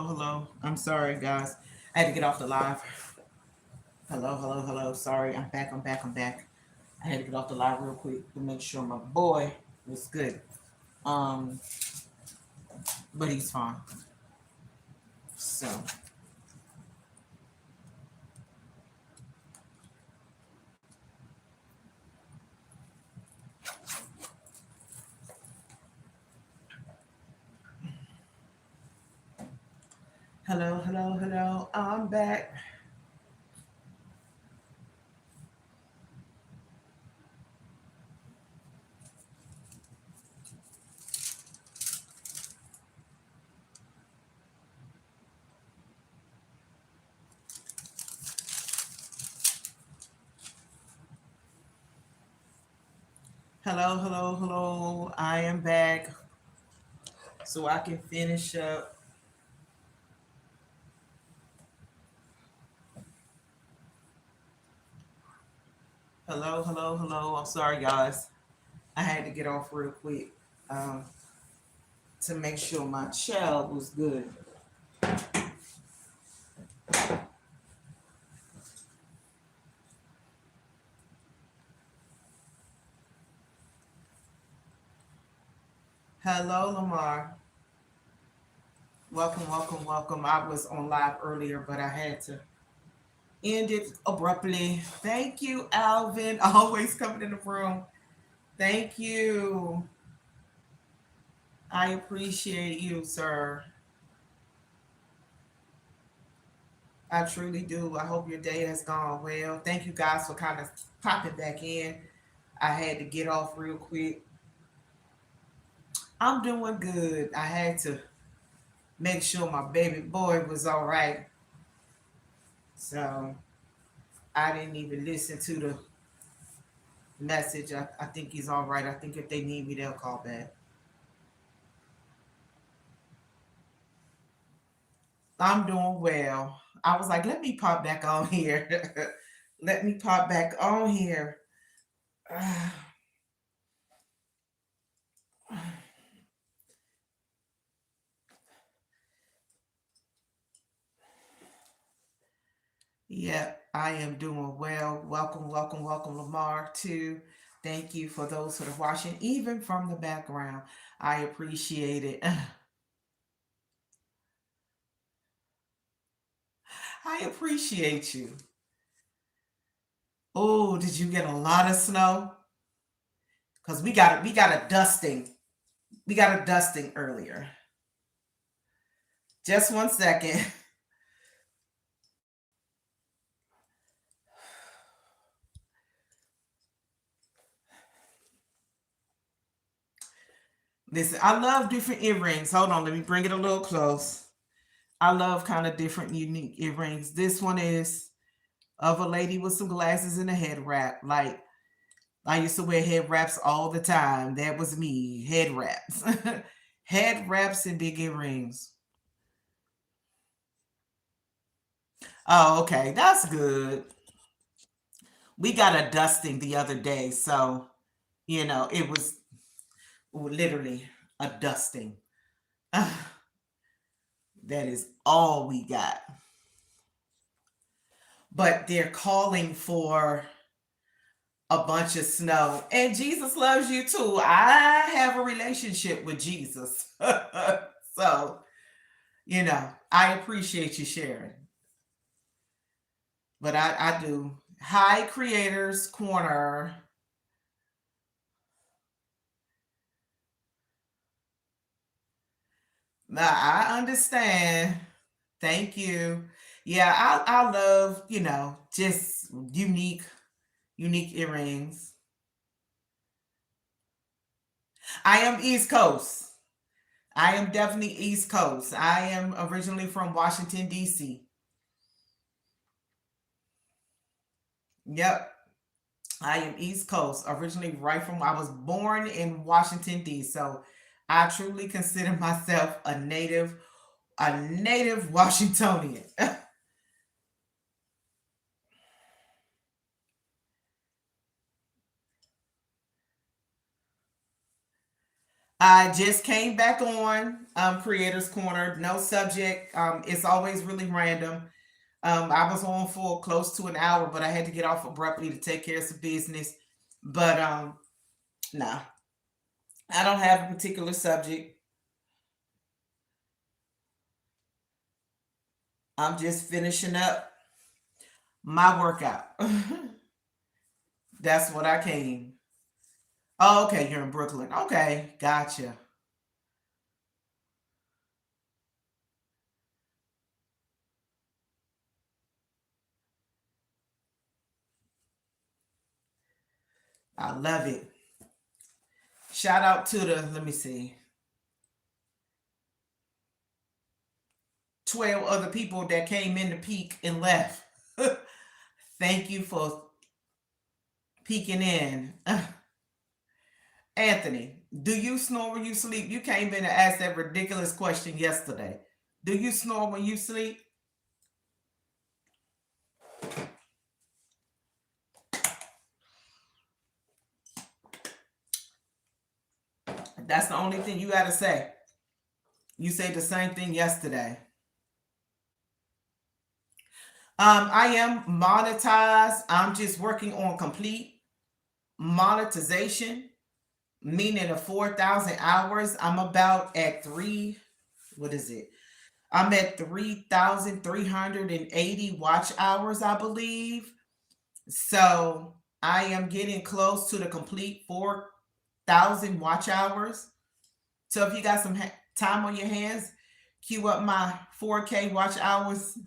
hello. I'm sorry, guys. I had to get off the live. Hello, hello, hello. Sorry, I'm back. I had to get off the live real quick to make sure my boy was good. Um, but he's fine. So, hello, hello, hello. I'm back. Hello, hello, hello. I am back so I can finish up. Hello, hello, hello. I'm sorry, guys. I had to get off real quick um, to make sure my child was good. Hello, Lamar. Welcome, welcome, welcome. I was on live earlier, but I had to end it abruptly. Thank you, Alvin. Always coming in the room. Thank you. I appreciate you, sir. I truly do. I hope your day has gone well. Thank you guys for kind of popping back in. I had to get off real quick. I'm doing good. I had to make sure my baby boy was all right. So I didn't even listen to the message. I think he's all right. I think if they need me, they'll call back. I'm doing well. I was like, let me pop back on here. Let me pop back on here. Yeah, I am doing well. Welcome, welcome, welcome, Lamar, too. Thank you for those that are watching, even from the background. I appreciate it. I appreciate you. Oh, did you get a lot of snow? Because we got a dusting. We got a dusting earlier. Just 1 second. Listen, I love different earrings. Hold on, let me bring it a little close. I love kind of different, unique earrings. This one is of a lady with some glasses and a head wrap. Like I used to wear head wraps all the time. That was me, head wraps. Head wraps and big earrings. Oh, okay. That's good. We got a dusting the other day. So, it was literally a dusting. That is all we got. But they're calling for a bunch of snow. And Jesus loves you too. I have a relationship with Jesus. So, I appreciate you sharing. But I do. Hi, Creators Corner. Now, I understand. Thank you. Yeah, I love, just unique earrings. I am East Coast. I am definitely East Coast. I am originally from Washington, D.C. Yep. I am East Coast, originally right from I was born in Washington, D. So I truly consider myself a native Washingtonian. I just came back on Creators Corner. No subject. It's always really random. I was on for close to an hour, but I had to get off abruptly to take care of some business. But nah, I don't have a particular subject. I'm just finishing up my workout. That's what I came. Oh, okay, you're in Brooklyn. Okay, gotcha. I love it. Shout out to the, let me see, 12 other people that came in to peek and left. Thank you for peeking in. Anthony, do you snore when you sleep? You came in and asked that ridiculous question yesterday. Do you snore when you sleep? That's the only thing you got to say. You said the same thing yesterday. I am monetized. I'm just working on complete monetization, meaning the 4,000 hours. I'm about at three. What is it? I'm at 3,380 watch hours, I believe. So I am getting close to the complete 4,000 watch hours. So if you got some time on your hands, cue up my 4K watch hours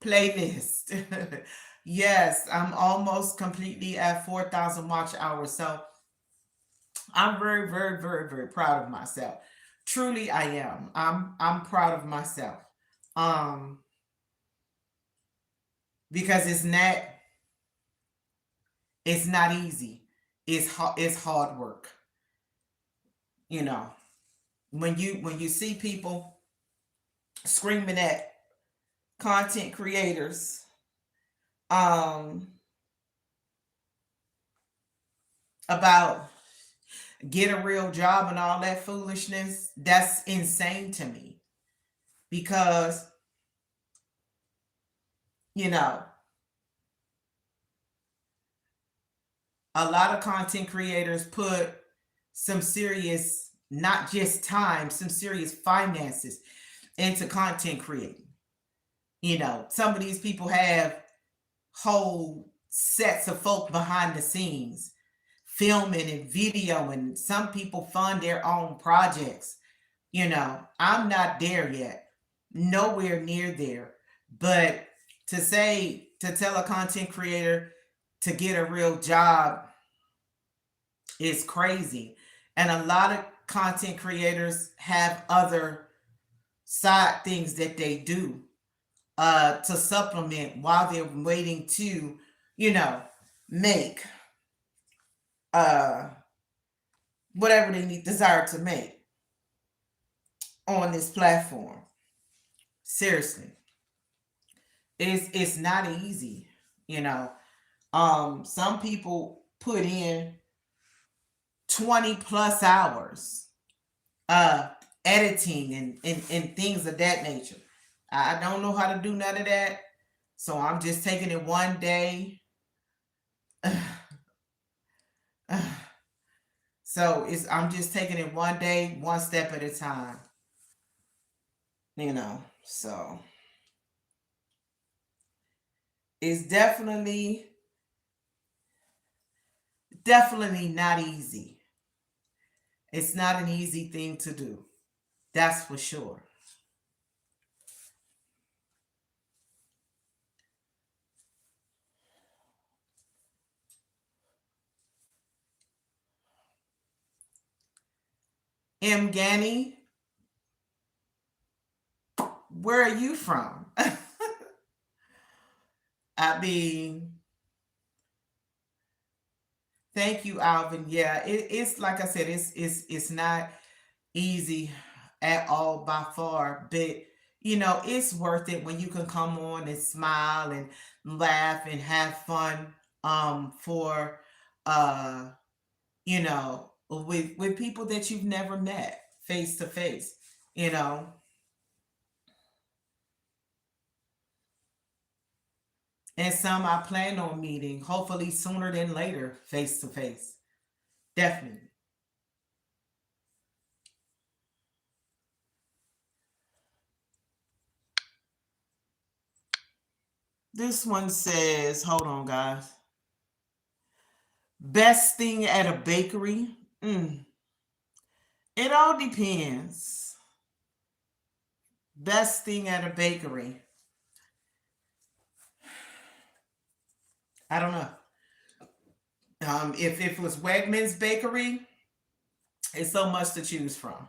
playlist. Yes, I'm almost completely at 4,000 watch hours. So I'm very, very, very, very proud of myself. Truly, I am. I'm proud of myself. Um, because it's not easy. It's hard work. You know, when you see people screaming at content creators um about get a real job and all that foolishness, that's insane to me because you know a lot of content creators put some serious, not just time, some serious finances into content creating. Some of these people have whole sets of folk behind the scenes filming and videoing. Some people fund their own projects. I'm not there yet, nowhere near there. But to tell a content creator to get a real job is crazy. And a lot of content creators have other side things that they do to supplement while they're waiting to, you know, make uh, whatever they need desire to make on this platform. Seriously, it's not easy. You know, some people put in 20 plus hours uh editing and things of that nature. I don't know how to do none of that. So I'm just taking it one day. So I'm just taking it one day, one step at a time. So it's definitely not easy. It's not an easy thing to do. That's for sure. M. Ganny, where are you from? I mean, thank you, Alvin. Yeah, it's like I said, it's not easy at all by far, but it's worth it when you can come on and smile and laugh and have fun for uh with people that you've never met face to face, you know. And some I plan on meeting, hopefully sooner than later, face to face. Definitely. This one says, hold on, guys. Best thing at a bakery? It all depends. Best thing at a bakery? I don't know. If it was Wegmans Bakery, it's so much to choose from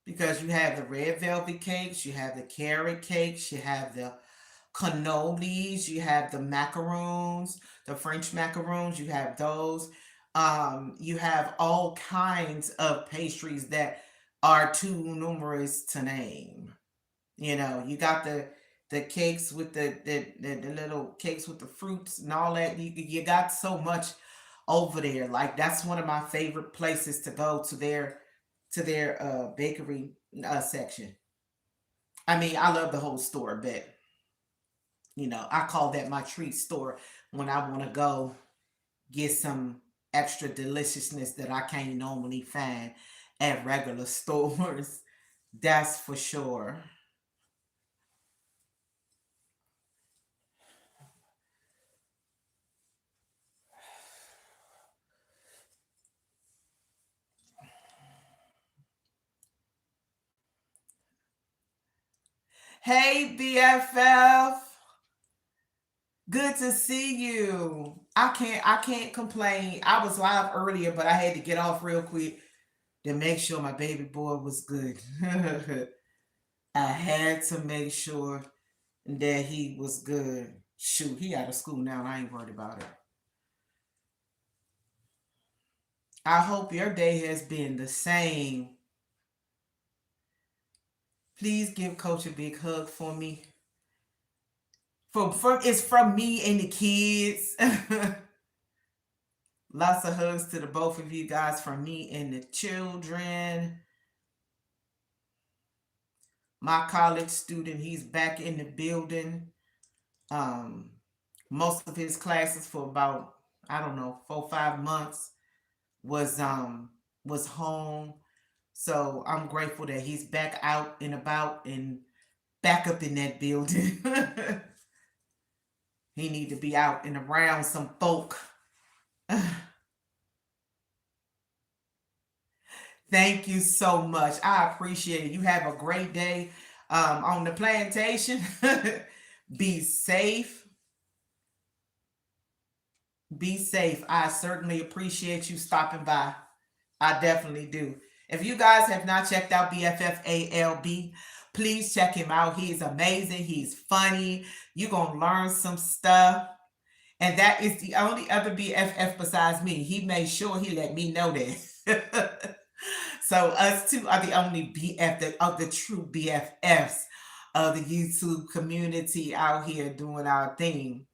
because you have the red velvet cakes, you have the carrot cakes, you have the cannolis, you have the macaroons, the French macaroons, you have those. You have all kinds of pastries that are too numerous to name. You know, you got the cakes with the little cakes with the fruits and all that. You got so much over there. Like that's one of my favorite places to go to their bakery section. I mean, I love the whole store, but I call that my treat store when I want to go get some extra deliciousness that I can't normally find at regular stores. That's for sure. Hey BFF, good to see you. I can't complain. I was live earlier, but I had to get off real quick to make sure my baby boy was good. I had to make sure that he was good. Shoot, he out of school now. I ain't worried about it. I hope your day has been the same. Please give Coach a big hug for me. From it's from me and the kids. Lots of hugs to the both of you guys from me and the children. My college student, he's back in the building. Um, Most of his classes for about, I don't know, 4 or 5 months was was home. So I'm grateful that he's back out and about and back up in that building. He need to be out and around some folk. Thank you so much. I appreciate it. You have a great day on the plantation. Be safe. Be safe. I certainly appreciate you stopping by. I definitely do. If you guys have not checked out BFFALB, please check him out. He is amazing. He's funny. You're going to learn some stuff. And that is the only other BFF besides me. He made sure he let me know that. So us two are the only of the true BFFs of the YouTube community out here doing our thing.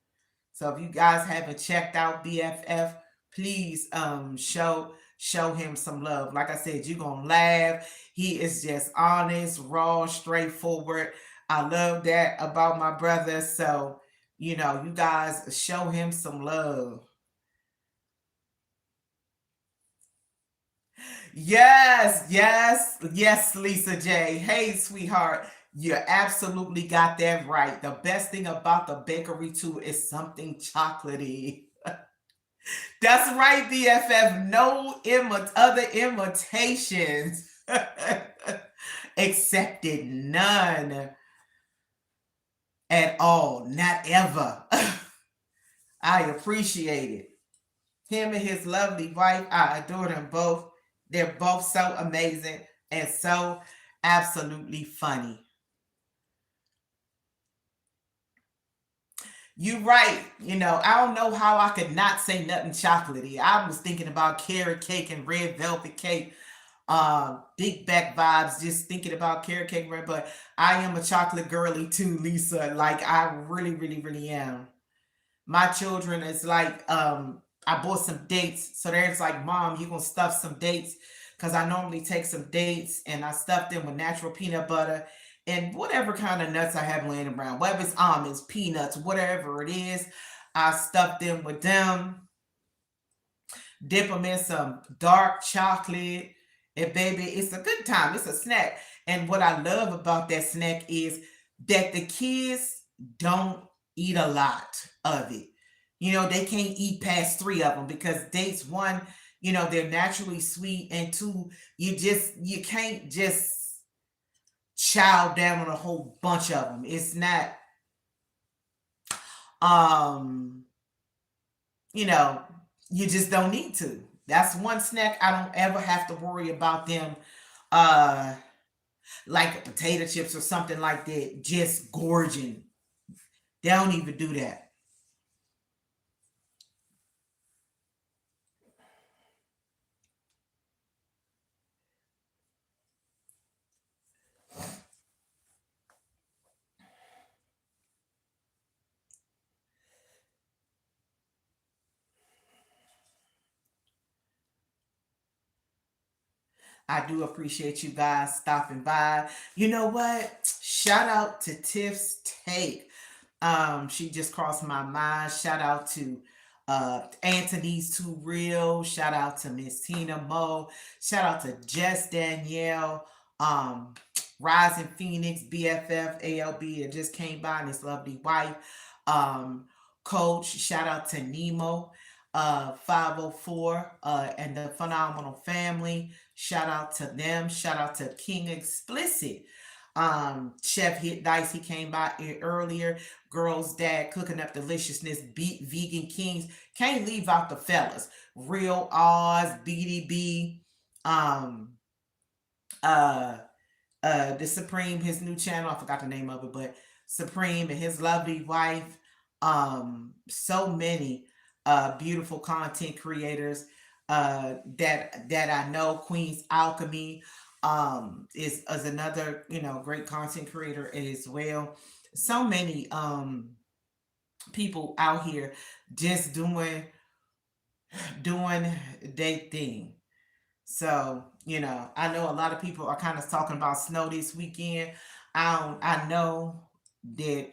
So if you guys haven't checked out BFF, please show him some love. Like I said, you're gonna laugh. He is just honest, raw, straightforward. I love that about my brother. So, you guys show him some love. Yes, yes, yes, Lisa J. Hey, sweetheart, you absolutely got that right. The best thing about the bakery too is something chocolatey. That's right, BFF. No other imitations accepted. None at all. Not ever. I appreciate it. Him and his lovely wife, I adore them both. They're both so amazing and so absolutely funny. You're right. I don't know how I could not say nothing chocolatey. I was thinking about carrot cake and red velvet cake. Big back vibes, just thinking about carrot cake, red, but I am a chocolate girly too, Lisa. Like I really, really, really am. My children is like I bought some dates. So there's like, Mom, you gonna stuff some dates? Because I normally take some dates and I stuff them with natural peanut butter and whatever kind of nuts I have laying around, whether it's almonds, peanuts, whatever it is. I stuff them with them, dip them in some dark chocolate, and baby, it's a good time. It's a snack. And what I love about that snack is that the kids don't eat a lot of it. They can't eat past three of them because dates, one, they're naturally sweet, and two, you can't just chow down on a whole bunch of them. It's not, um, you know, you just don't need to. That's one snack I don't ever have to worry about them, uh, like potato chips or something like that, just gorging. They don't even do that. I do appreciate you guys stopping by. You know what? Shout out to Tiff's Take. She just crossed my mind. Shout out to Anthony's Too Real. Shout out to Miss Tina Mo. Shout out to Jess Danielle. Um, Rising Phoenix, BFF, ALB that just came by and his lovely wife. Um, Coach, shout out to Nemo, 504, and the Phenomenal Family. Shout out to them. Shout out to King Explicit. Chef Hit Dice, he came by earlier. Girls Dad cooking up deliciousness. Beat Vegan Kings. Can't leave out the fellas. Real Oz, BDB, um, uh, the Supreme, his new channel, I forgot the name of it, but Supreme and his lovely wife. So many beautiful content creators that I know. Queen's Alchemy is another, great content creator as well. So many people out here just doing their thing. So, I know a lot of people are kind of talking about snow this weekend. I know that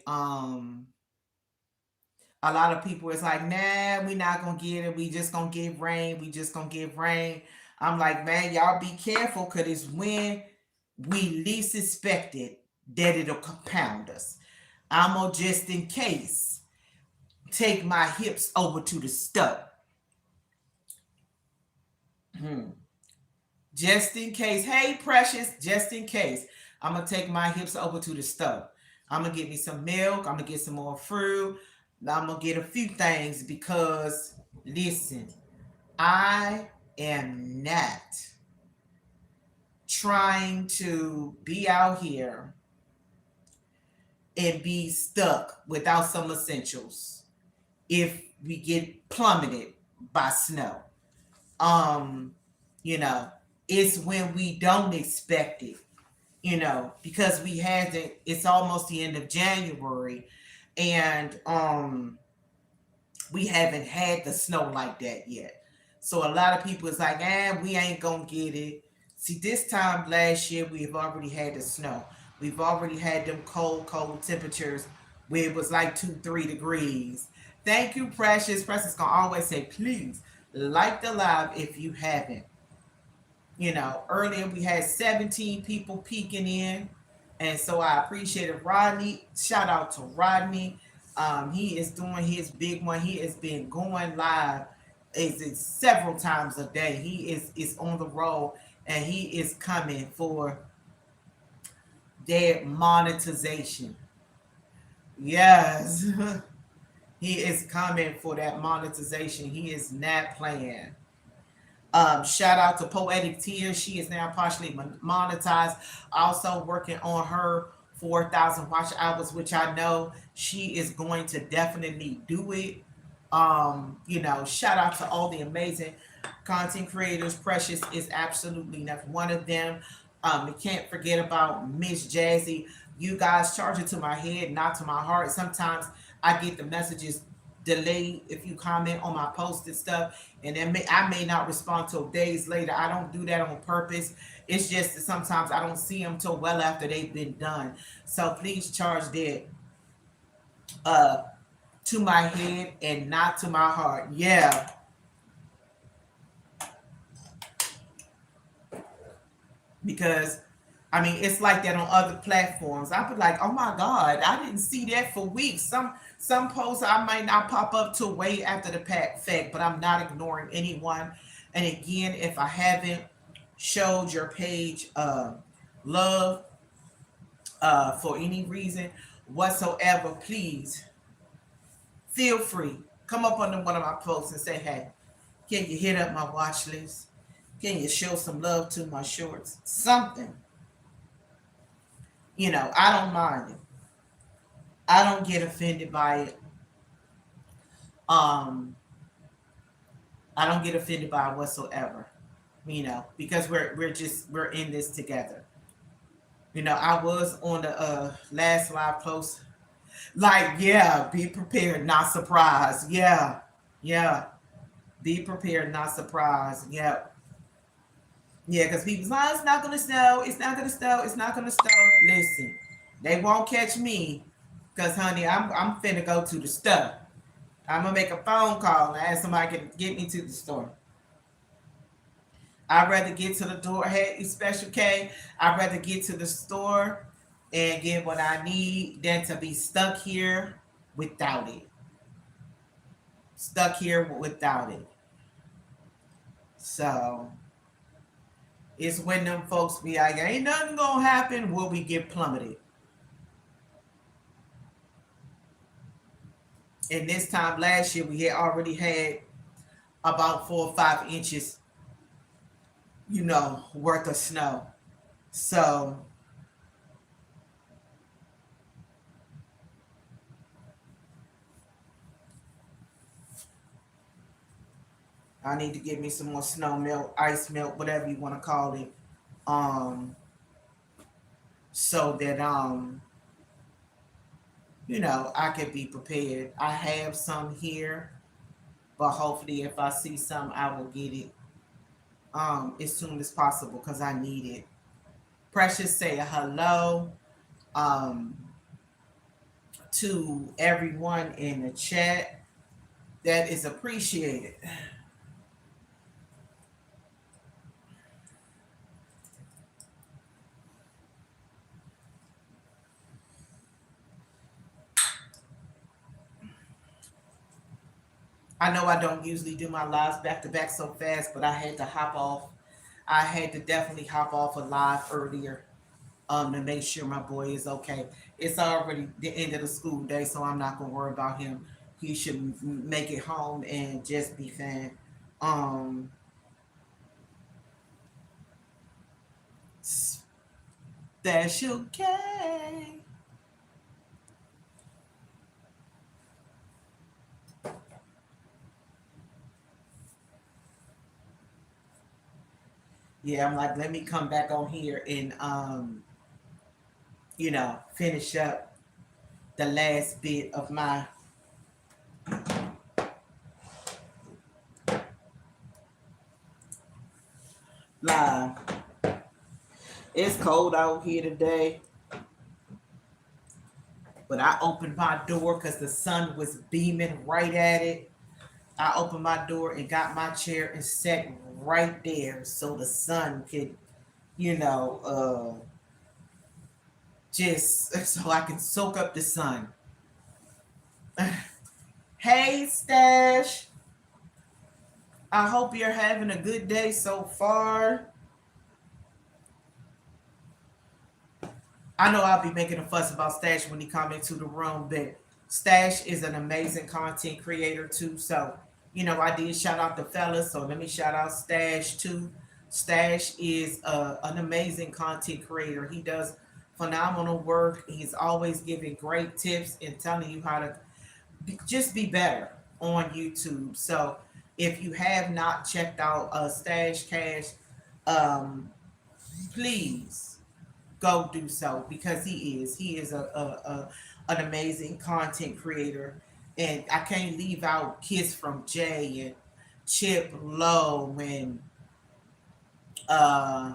a lot of people is like, nah, we not gonna get it. We just gonna get rain. We just gonna get rain. I'm like, man, y'all be careful because it's when we least expect it that it'll compound us. I'm gonna, just in case, take my hips over to the stove. Hmm. Just in case. Hey, precious, just in case. I'm gonna take my hips over to the stove. I'm gonna get me some milk. I'm gonna get some more fruit. I'm gonna get a few things because, listen, I am not trying to be out here and be stuck without some essentials if we get plummeted by snow. Um, you know, it's when we don't expect it, because we had it, it's almost the end of January, and we haven't had the snow like that yet. So a lot of people is like, we ain't gonna get it. See, this time last year we've already had the snow. We've already had them cold temperatures where it was like 2, 3 degrees. Thank you, Precious. Precious gonna always say, please like the live if you haven't. Earlier we had 17 people peeking in, and so I appreciated Rodney. Shout out to Rodney. He is doing his big one. He has been going live is several times a day. He is on the road, and he is coming for their monetization. Yes, he is coming for that monetization. He is not playing. Shout out to Poetic Tears. She is now partially monetized. Also working on her 4,000 watch hours, which I know she is going to definitely do it. Shout out to all the amazing content creators. Precious is absolutely not one of them. We can't forget about Miss Jazzy. You guys charge it to my head, not to my heart. Sometimes I get the messages delay if you comment on my post and stuff, and then I may not respond till days later. I don't do that on purpose. It's just that sometimes I don't see them till well after they've been done. So please charge that uh to my head and not to my heart. Yeah, because I mean it's like that on other platforms. I'll be like, oh my God, I didn't see that for weeks. Some posts I might not pop up till way after the fact, but I'm not ignoring anyone. And again, if I haven't showed your page love for any reason whatsoever, please feel free. Come up under one of my posts and say, hey, can you hit up my watch list? Can you show some love to my shorts? Something. I don't mind it. I don't get offended by it. Um, I don't get offended by it whatsoever. Because we're in this together. I was on the last live post. Like, yeah, be prepared, not surprised. Yeah, yeah. Be prepared, not surprised. Yeah. Yeah, because people's like, it's not gonna snow, it's not gonna snow, it's not gonna snow. Listen, they won't catch me. Cause honey, I'm finna go to the store. I'm gonna make a phone call and ask somebody to get me to the store. I'd rather get to the door. Hey, Special K, I'd rather get to the store and get what I need than to be stuck here without it. Stuck here without it. So it's when them folks be like, ain't nothing gonna happen, will we get plummeted? And this time last year, we had already had about 4 or 5 inches, worth of snow. So I need to get me some more snow melt, ice melt, whatever you want to call it. Um, so that I could be prepared. I have some here, but hopefully if I see some, I will get it as soon as possible because I need it. Precious say hello um to everyone in the chat. That is appreciated. I know I don't usually do my lives back to back so fast, but I had to hop off. I had to definitely hop off a live earlier to make sure my boy is okay. It's already the end of the school day, so I'm not gonna worry about him. He should make it home and just be fine. Um, Special K. Yeah, I'm like, let me come back on here and finish up the last bit of my live. It's cold out here today, but I opened my door because the sun was beaming right at it. I opened my door and got my chair and sat right there so the sun could, you know, just so I can soak up the sun. Hey, Stash. I hope you're having a good day so far. I know I'll be making a fuss about Stash when he come into the room, but Stash is an amazing content creator too. So, I did shout out the fellas, so let me shout out Stash too. Stash is an amazing content creator. He does phenomenal work. He's always giving great tips and telling you how to just be better on YouTube. So, if you have not checked out Stash Cash, um, please go do so because he is an amazing content creator And I can't leave out Kiss from Jay and Chip Lowe and uh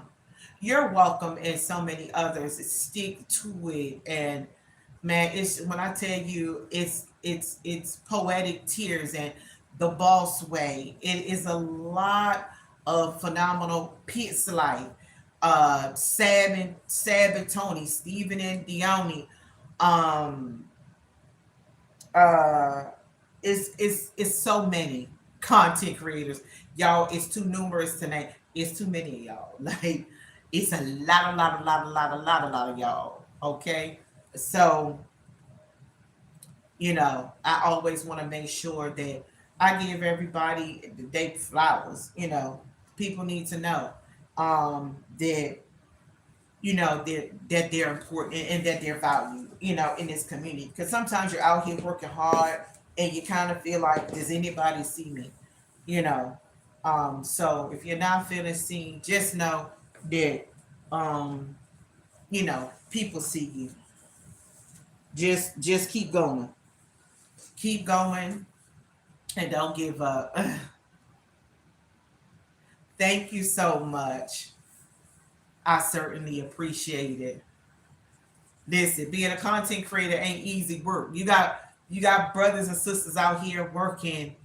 You're Welcome and so many others. Stick to it. And man, it's when I tell you it's poetic tears and the boss way. It is a lot of phenomenal Pitts life. Sab and Tony, Stephen and Dione. Um uh it's so many content creators. Y'all, it's too numerous tonight. It's too many of y'all. Like it's a lot of y'all. Okay. So I always want to make sure that I give everybody their flowers. People need to know that that they're important and that they're valued, in this community. Because sometimes you're out here working hard and you kind of feel like, does anybody see me? You know. So if you're not feeling seen, just know that um, people see you. Just keep going. Keep going and don't give up. Thank you so much. I certainly appreciate it. Listen, being a content creator ain't easy work. You got brothers and sisters out here working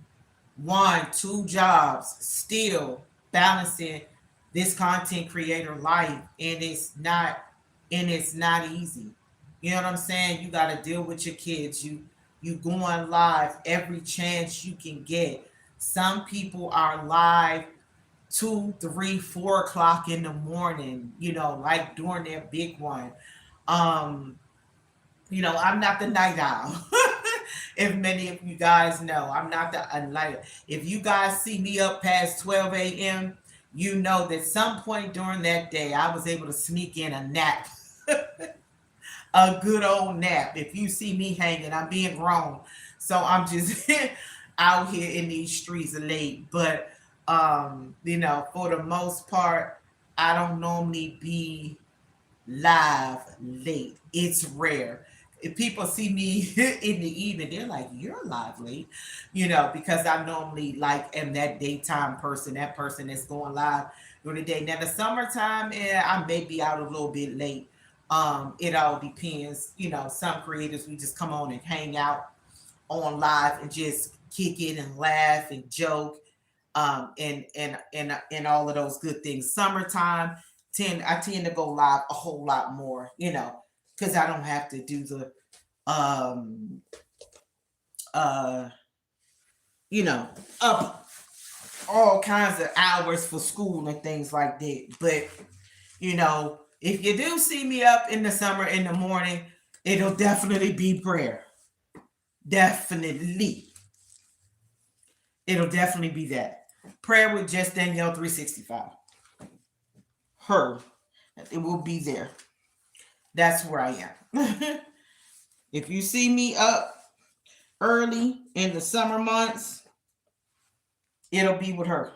one, two jobs, still balancing this content creator life, and it's not easy. You know what I'm saying? You got to deal with your kids. You going live every chance you can get. Some people are live 2, 3, 4 o'clock in the morning. Like during their big one. Um, I'm not the night owl. If many of you guys know, I'm not the night. If you guys see me up past 12 a.m., you know that some point during that day I was able to sneak in a nap. A good old nap. If you see me hanging, I'm being grown. So I'm just out here in these streets late. But for the most part, I don't normally be live late. It's rare. If people see me in the evening, they're like, "You're live late," because I normally like am that daytime person, that person that's going live during the day. Now the summertime, I may be out a little bit late. It all depends. Some creators we just come on and hang out on live and just kick it and laugh and joke, and all of those good things. Summertime, I tend to go live a whole lot more, because I don't have to do the um uh up all kinds of hours for school and things like that. But if you do see me up in the summer in the morning, it'll definitely be prayer. Definitely. It'll definitely be that. Prayer with Just Danielle 365. Her. It will be there. That's where I am. If you see me up early in the summer months, it'll be with her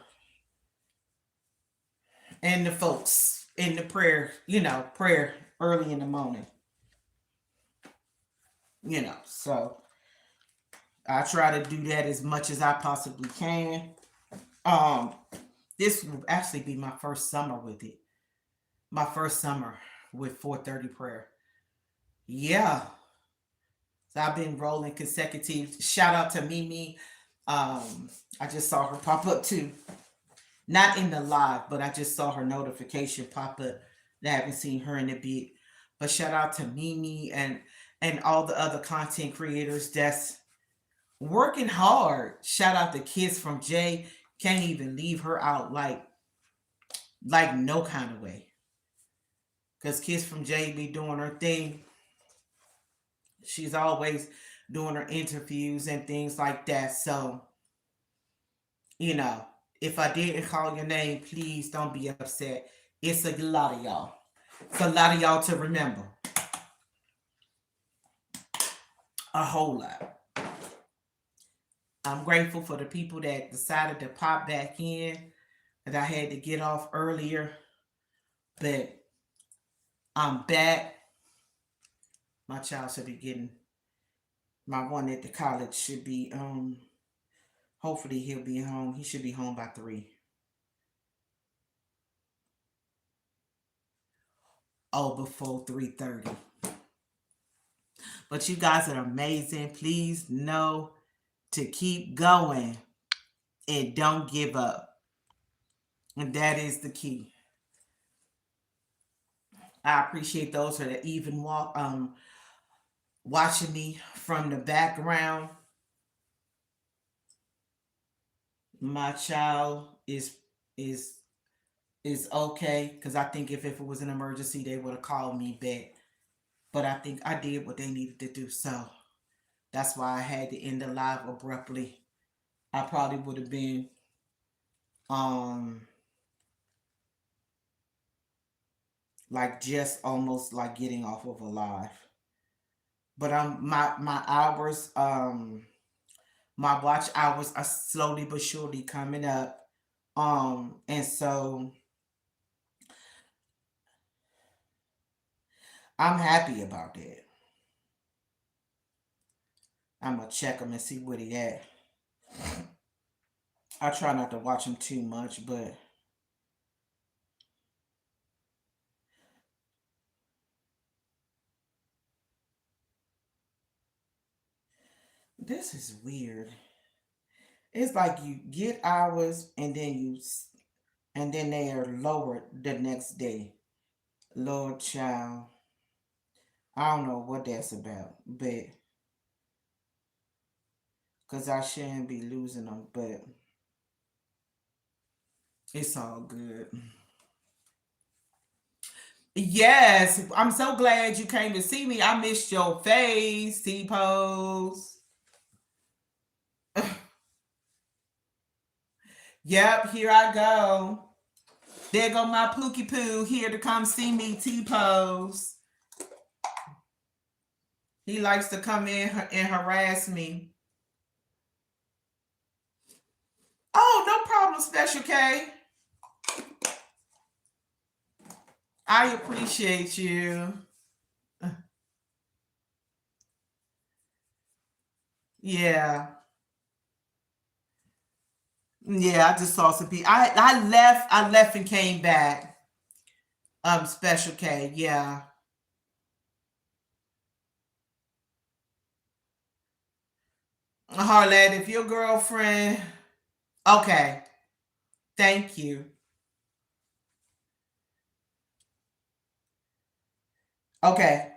and the folks in the prayer early in the morning. So I try to do that as much as I possibly can. Um, this will actually be my first summer with it. My first summer with 4:30 prayer. Yeah. So I've been rolling consecutive. Shout out to Mimi. I just saw her pop up too. Not in the live, but I just saw her notification pop up. I haven't seen her in a bit. But shout out to Mimi and all the other content creators that's working hard. Shout out to Kids from Jay. Can't even leave her out like no kind of way. Cause Kids from Jay be doing her thing. She's always doing her interviews and things like that. So, you know, if I didn't call your name, please don't be upset. It's a lot of y'all. It's a lot of y'all to remember. A whole lot. I'm grateful for the people that decided to pop back in that I had to get off earlier. But I'm back. My child should be getting My one at the college should be hopefully he'll be home. He should be home by 3. Oh, before 3:30. But you guys are amazing. Please know to keep going and don't give up. And that is the key. I appreciate those that even watching me from the background. My child is is okay because I think if it was an emergency, they would have called me back. But I think I did what they needed to do. So that's why I had to end the live abruptly. I probably would have been um like just almost like getting off of a live. But my hours my watch hours are slowly but surely coming up. And so I'm happy about that. I'm gonna check him and see where he at. I try not to watch him too much, but this is weird. It's like you get hours and then and then they are lowered the next day. Lord child, I don't know what that's about, but because I shouldn't be losing them, but it's all good. Yes, I'm so glad you came to see me. I missed your face, T Pose. Yep, here I go. There go my Pookie Poo here to come see me, T Pose. He likes to come in and harass me. Oh, no problem, Special K. I appreciate you. Yeah. Yeah, I just saw some people. I left and came back. Special K, yeah. Harlette, if your girlfriend, okay, thank you. Okay,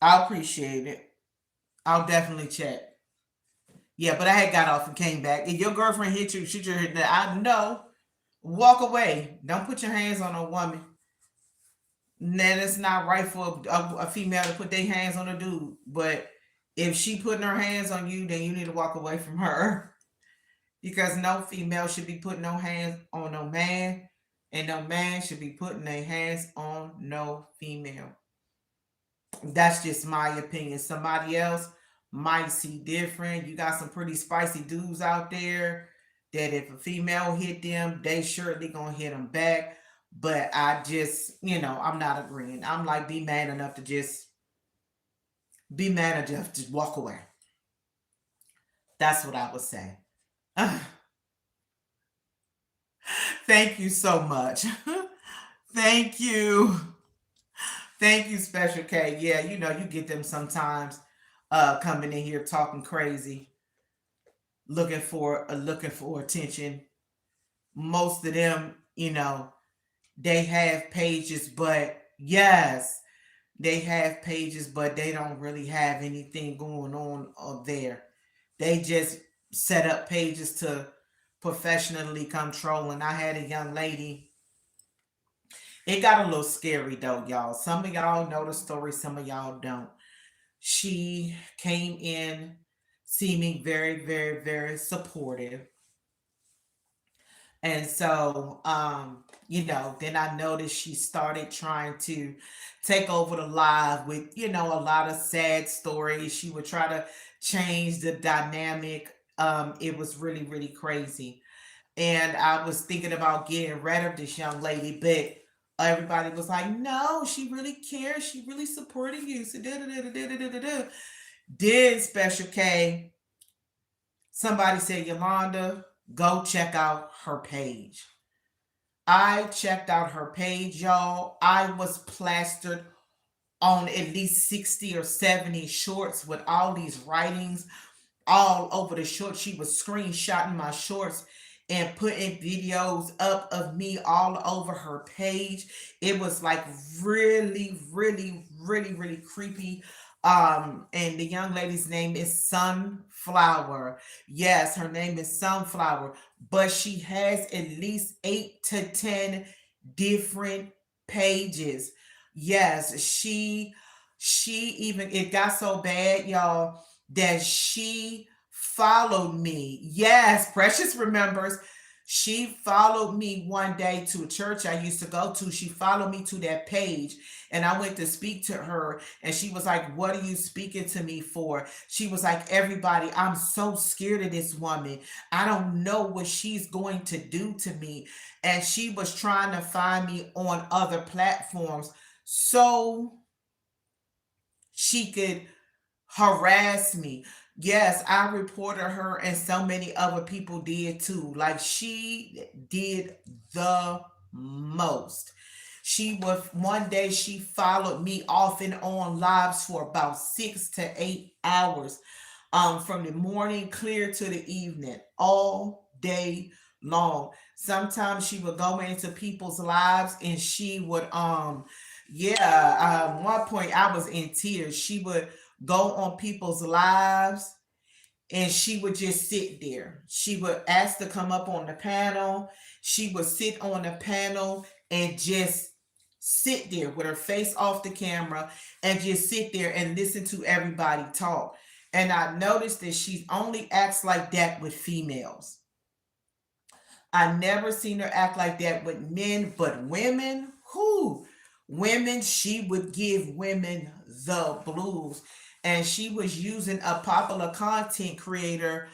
I appreciate it. I'll definitely check. Yeah, but I had got off and came back. If your girlfriend hit you, shoot your head. I know. Walk away. Don't put your hands on a woman. Then it's not right for a female to put their hands on a dude. But if she putting her hands on you, then you need to walk away from her. Because no female should be putting no hands on no man, and no man should be putting their hands on no female. That's just my opinion. Somebody else might see different. You got some pretty spicy dudes out there that if a female hit them, they surely gonna hit them back. But I just, I'm not agreeing. I'm like, be man enough to walk away. That's what I would say. Thank you so much. Thank you. Thank you, Special K. Yeah, you get them sometimes coming in here talking crazy, looking for attention. Most of them, they have pages, but yes, they have pages, but they don't really have anything going on up there. They just set up pages to professionally control. And I had a young lady. It got a little scary though, y'all. Some of y'all know the story, some of y'all don't. She came in seeming very, very, very supportive. And so, then I noticed she started trying to take over the live with, a lot of sad stories. She would try to change the dynamic. It was really, really crazy. And I was thinking about getting rid of this young lady, but Everybody was like, no, she really cares. She really supporting you. So da da da da da da da da. Then Special K, somebody said, Yolanda, go check out her page. I checked out her page, y'all. I was plastered on at least 60 or 70 shorts with all these writings all over the shorts. She was screenshotting my shorts and putting videos up of me all over her page. It was like really, really, really, really creepy. And the young lady's name is Sunflower. Yes, her name is Sunflower, but she has at least 8 to 10 different pages. Yes, she even, it got so bad, y'all, that she followed me. Yes, Precious remembers. She followed me one day to a church I used to go to. She followed me to that page, and I went to speak to her, and she was like, what are you speaking to me for? She was like, everybody, I'm so scared of this woman. I don't know what she's going to do to me. And she was trying to find me on other platforms so she could harass me. Yes, I reported her, and so many other people did too. Like, she did the most. She was, one day she followed me off and on lives for about 6 to 8 hours, from the morning clear to the evening, all day long. Sometimes she would go into people's lives and she would yeah, one point I was in tears. She would go on people's lives and she would just sit there. She would ask to come up on the panel. She would sit on the panel and just sit there with her face off the camera and just sit there and listen to everybody talk. And I noticed that she only acts like that with females. I never seen her act like that with men, but women, who women, she would give women the blues. And she was using a popular content creator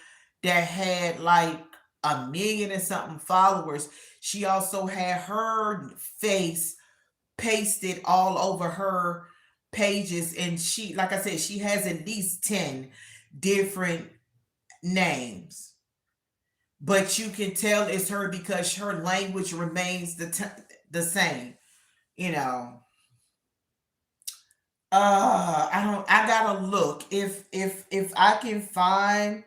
that had like 1 million and something followers. She also had her face pasted all over her pages. And she, like I said, she has at least 10 different names, but you can tell it's her because her language remains the same. You know, I don't. I gotta look if I can find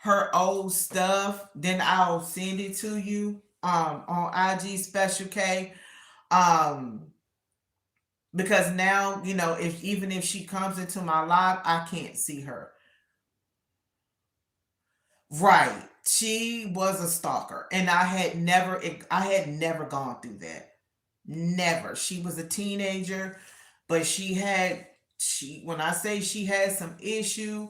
her old stuff, then I'll send it to you. On IG Special K. Um, because now if even if she comes into my live, I can't see her. Right. She was a stalker, and I had never gone through that. Never. She was a teenager, but she when I say she had some issue,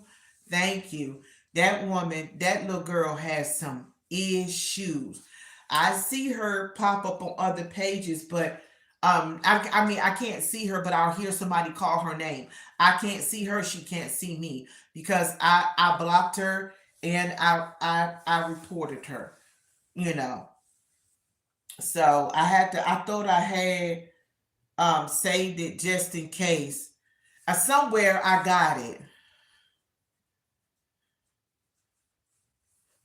thank you. That woman, that little girl has some issues. I see her pop up on other pages, but I mean I can't see her, but I'll hear somebody call her name. I can't see her, she can't see me because I blocked her and I reported her, you know. So I thought I had saved it just in case. Somewhere I got it.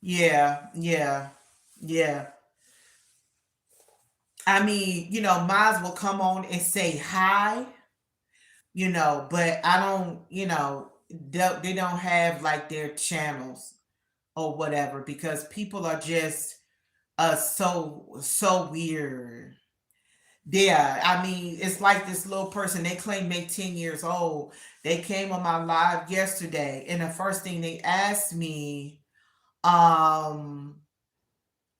Yeah, yeah, yeah. I mean, might as well come on and say hi, but I don't, they don't have like their channels or whatever because people are just so weird. Yeah, I mean, it's like this little person, they claim they 10 years old. They came on my live yesterday, and the first thing they asked me, um,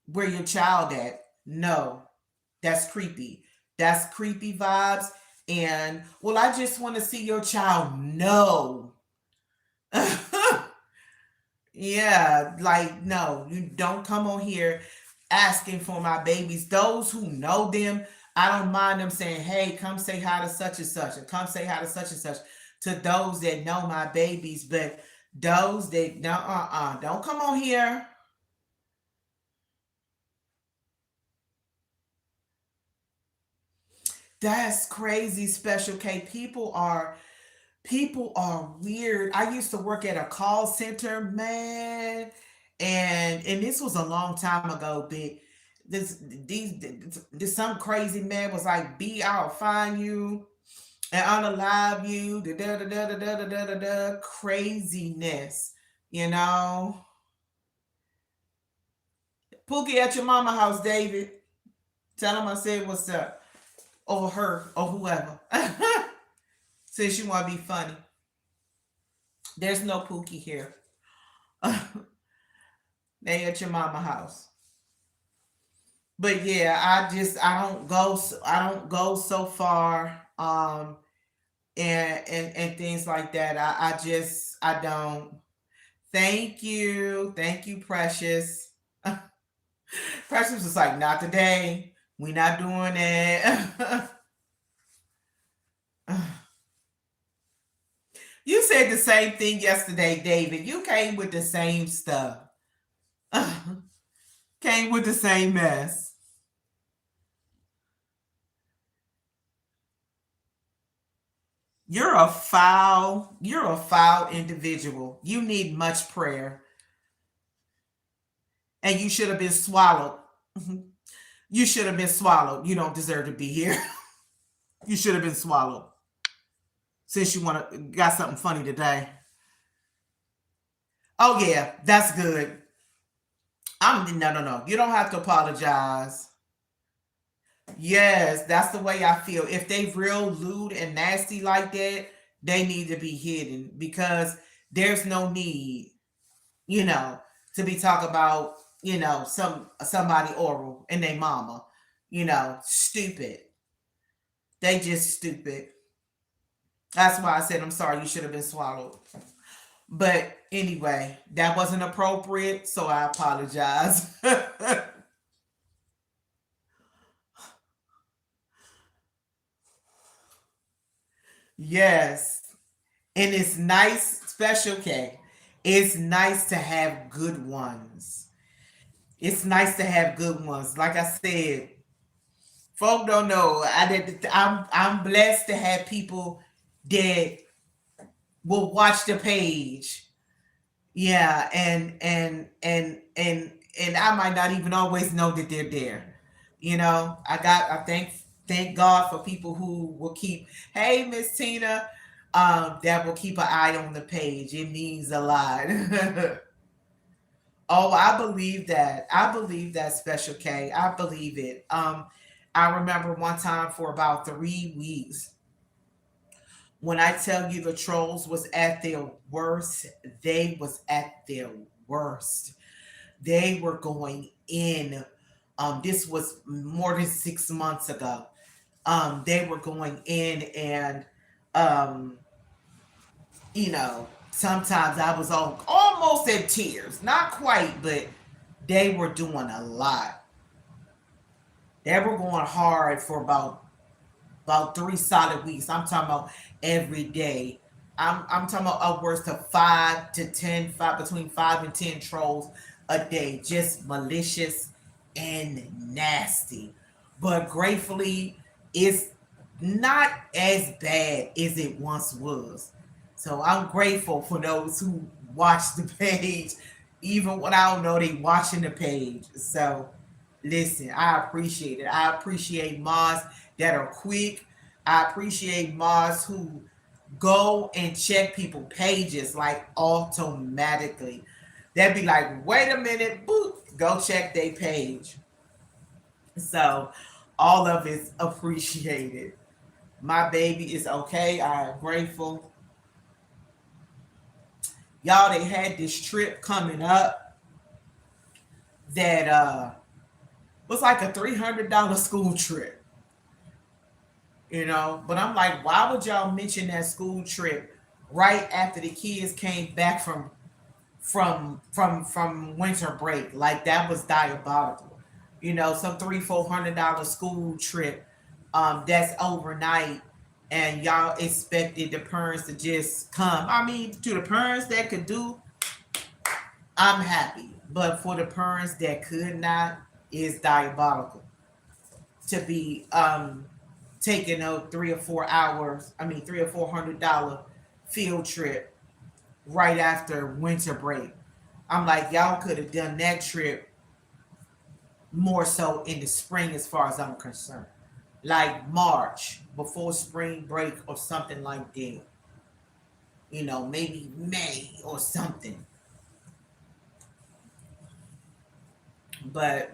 where your child at? No, that's creepy. That's creepy vibes. And, well, I just want to see your child. No. Yeah, like, no, you don't come on here asking for my babies. Those who know them, I don't mind them saying, hey, come say hi to such and such, and come say hi to such and such to those that know my babies. But those that no, don't come on here. That's crazy, Special K. People are weird. I used to work at a call center, man, and this was a long time ago. But this some crazy man was like, "B, I'll find you and unalive you." Da da da da da da da da da. Craziness, you know. Pookie at your mama house, David. Tell him I said what's up, or her, or whoever. Since you want to be funny, there's no Pookie here. They at your mama house. But yeah, I don't go so far, and things like that. I don't. Thank you, Precious. Precious was like, not today. We not doing that. You said the same thing yesterday, David. You came with the same stuff. Came with the same mess. You're a foul individual. You need much prayer. And you should have been swallowed. You should have been swallowed. You don't deserve to be here. You should have been swallowed. Since you want to got something funny today. Oh yeah, that's good. I'm no no no. You don't have to apologize. Yes, that's the way I feel. If they real lewd and nasty like that, they need to be hidden because there's no need, you know, to be talking about, somebody oral and they mama. Stupid. They just stupid. That's why I said I'm sorry you should have been swallowed. But anyway, that wasn't appropriate, so I apologize. Yes. And it's nice, Special K. It's nice to have good ones. It's nice to have good ones. Like I said, folk don't know. I'm blessed to have people that will watch the page. Yeah, and I might not even always know that they're there. I thank God for people who will keep, hey Miss Tina, that will keep an eye on the page. It means a lot. Oh, I believe that. I believe that, Special K. I believe it. I remember one time for about 3 weeks, when I tell you the trolls was at their worst, they was at their worst. They were going in. This was more than 6 months ago. They were going in, and um, sometimes I was on almost at tears. Not quite, but they were doing a lot. They were going hard for about 3 solid weeks. I'm talking about every day. I'm talking about upwards to 5 to 10, between 5 and 10 trolls a day, just malicious and nasty. But gratefully, it's not as bad as it once was. So I'm grateful for those who watch the page, even when I don't know they watching the page. So listen, I appreciate it. I appreciate mods that are quick. I appreciate mods who go and check people pages like automatically. They'd be like, wait a minute, boop, go check their page. So all of it's appreciated. My baby is okay. I am grateful. Y'all, they had this trip coming up that was like a $300 school trip. But I'm like, why would y'all mention that school trip right after the kids came back from winter break? Like that was diabolical. Some $300-400 school trip, that's overnight, and y'all expected the parents to just come. I mean, to the parents that could do, I'm happy, but for the parents that could not, is diabolical to be taking a 3 or 4 hours, I mean $300 or $400 field trip right after winter break. I'm like, y'all could have done that trip more so in the spring as far as I'm concerned. Like March, before spring break or something like that. Maybe May or something. But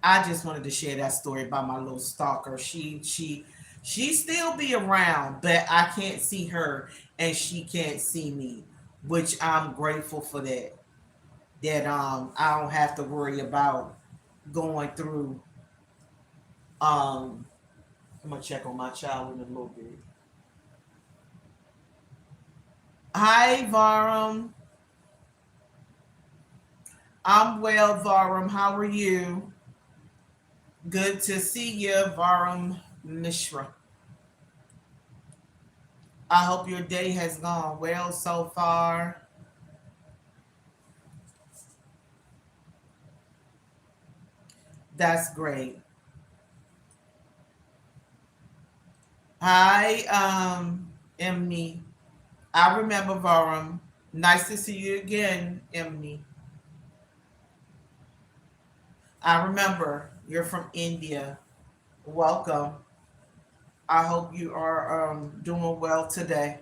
I just wanted to share that story about my little stalker. She still be around, but I can't see her and she can't see me, which I'm grateful for that. That I don't have to worry about going through. um I'm gonna check on my child in a little bit. Hi Varum. I'm well, Varum. How are you? Good to see you, Varum Mishra. I hope your day has gone well so far. That's great. Hi, Emmy. I remember Varum. Nice to see you again, Emmy. I remember you're from India. Welcome. I hope you are doing well today.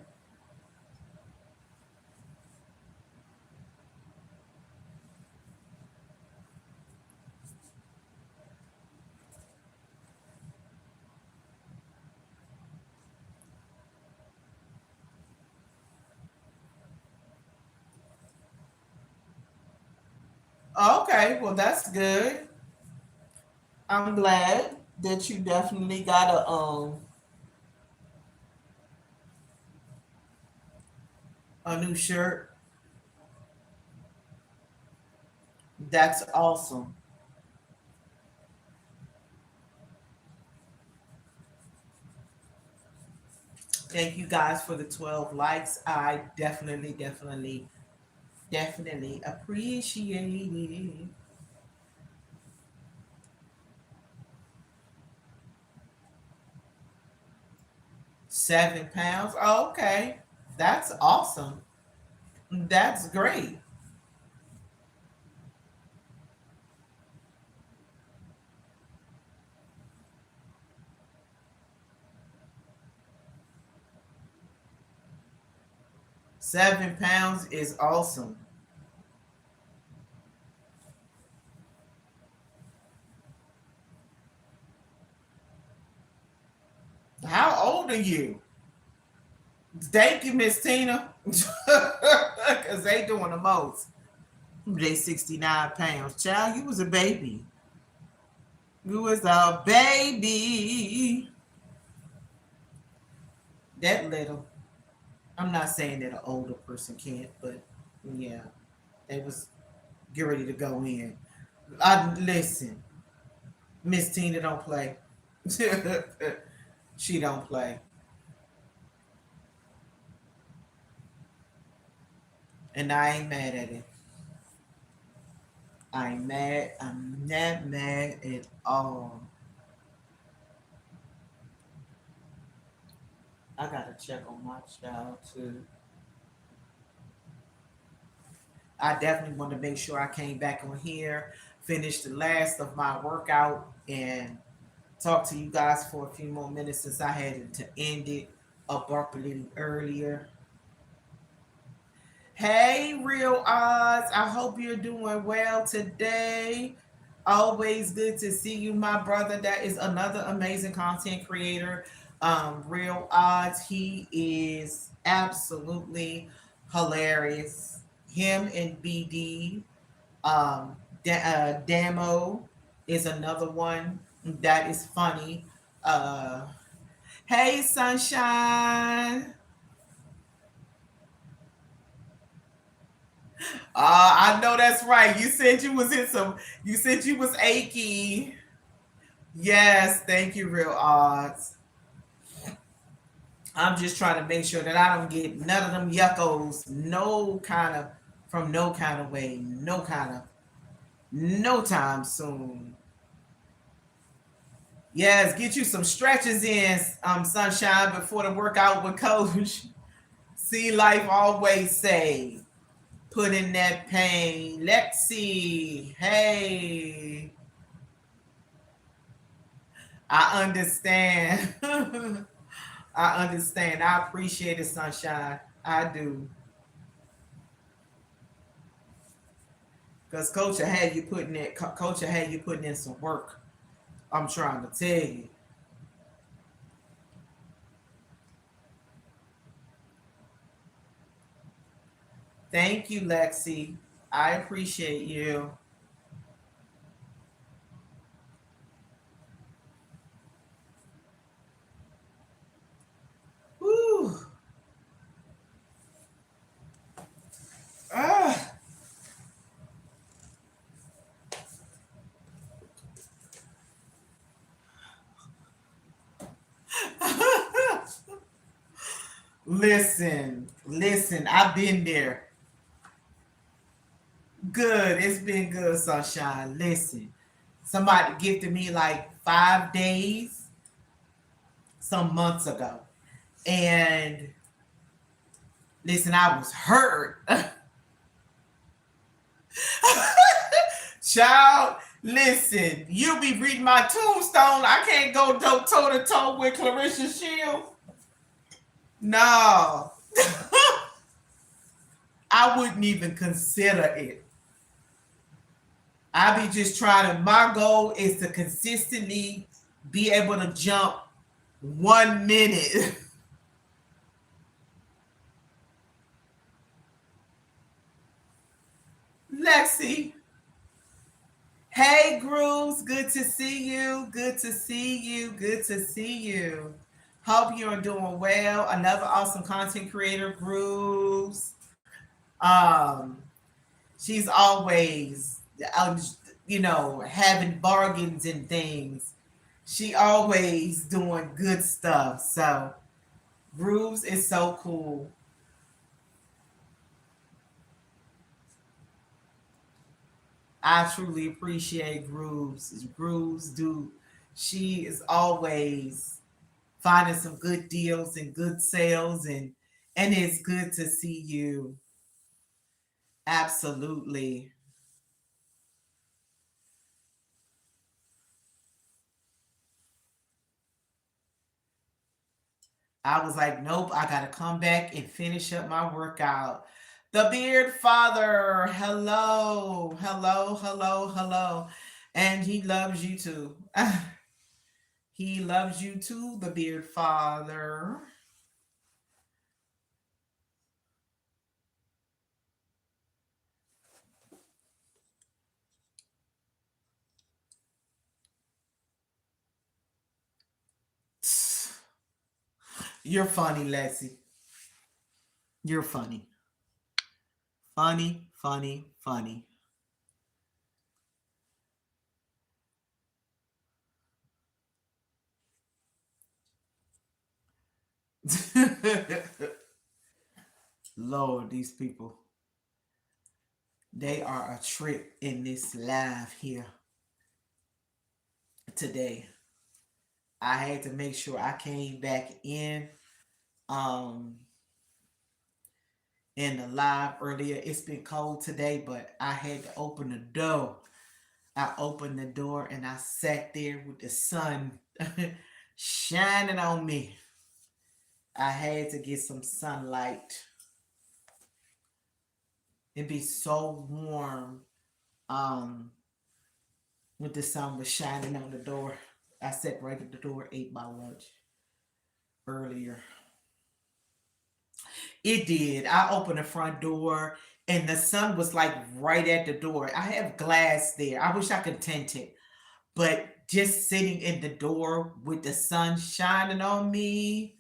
Okay, well that's good. I'm glad that you definitely got a new shirt. That's awesome. Thank you guys for the 12 likes. I definitely appreciate it. 7 pounds. Oh, okay. That's awesome. That's great. 7 pounds is awesome. How old are you? Thank you, Miss Tina. Because they doing the most. They 69 pounds. Child, you was a baby. You was a baby. That little. I'm not saying that an older person can't, but yeah, they was get ready to go in. I listen, Miss Tina don't play. She don't play, and I ain't mad at it. I ain't mad. I'm not mad at all. I gotta check on my child too. I definitely want to make sure I came back on here, finished the last of my workout, and talk to you guys for a few more minutes since I had to end it abruptly earlier. Hey, Real Odds. I hope you're doing well today. Always good to see you, my brother. That is another amazing content creator. Real Odds. He is absolutely hilarious. Him and BD. Damo is another one that is funny. Uh, hey, Sunshine. I know that's right. You said you was in some. You said you was achy. Yes, thank you, Real Odds. I'm just trying to make sure that I don't get none of them yuckos. No kind of from no kind of way. No kind of no time soon. Yes, get you some stretches in, Sunshine, before the workout with Coach. See life always say, put in that pain. Let's see. Hey, I understand. I understand. I appreciate it, Sunshine. I do. Because Coach had you putting it. Coach had you putting in some work. I'm trying to tell you. Thank you, Lexi. I appreciate you. Woo. Ah. Listen. I've been there. Good. It's been good, Sunshine. Listen, somebody gifted me like 5 days some months ago. And listen, I was hurt. Child, listen, you'll be reading my tombstone. I can't go toe to toe with Clarissa Shields. No. I wouldn't even consider it. I be just trying to, my goal is to consistently be able to jump 1 minute. Lexi. Hey, Grooves. Good to see you. Good to see you. Good to see you. Hope you're doing well. Another awesome content creator, Grooves. Um, she's always, um, having bargains and things. She always doing good stuff. So, Grooves is so cool. I truly appreciate Grooves. Grooves do. She is always finding some good deals and good sales, and it's good to see you. Absolutely. I was like, nope, I gotta come back and finish up my workout. The Beard Father, hello, hello, hello, hello. And he loves you too. He loves you too, the Beard Father. You're funny, Lexi. You're funny. Funny, funny, funny. Lord, these people, they are a trip in this live here today. I had to make sure I came back um in the live earlier. It's been cold today, but I had to open the door. I opened the door and I sat there with the sun shining on me. I had to get some sunlight. It'd be so warm um when the sun was shining on the door. I sat right at the door, ate my lunch earlier. It did. I opened the front door and the sun was like right at the door. I have glass there. I wish I could tint it, but just sitting in the door with the sun shining on me.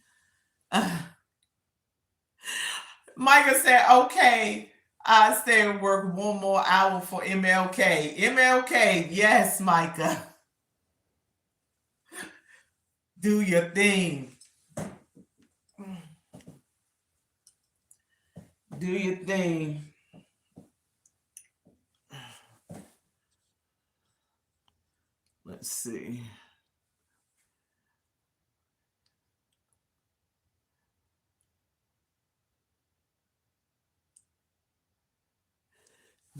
Micah said, okay, I stay and work 1 more hour for MLK. MLK, yes, Micah. Do your thing. Do your thing. Let's see.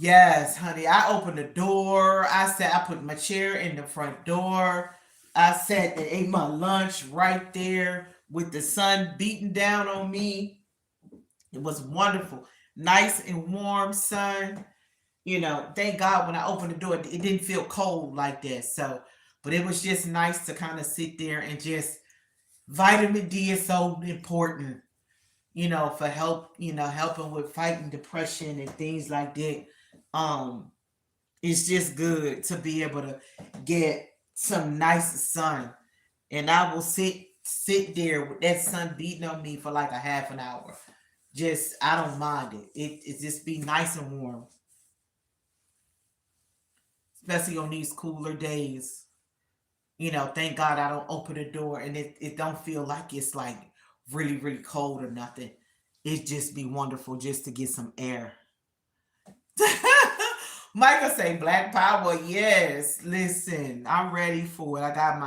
Yes, honey. I opened the door. I put my chair in the front door. I sat and ate my lunch right there with the sun beating down on me. It was wonderful. Nice and warm sun. Thank God when I opened the door, it didn't feel cold like that. So, but it was just nice to kind of sit there and just vitamin D is so important, for help, helping with fighting depression and things like that. Um, it's just good to be able to get some nice sun. And I will sit there with that sun beating on me for like a half an hour. Just I don't mind it. It just be nice and warm, especially on these cooler days. Thank God I don't open the door and it don't feel like it's like really, really cold or nothing. It just be wonderful just to get some air. Michael say Black Power. Yes. Listen, I'm ready for it. I got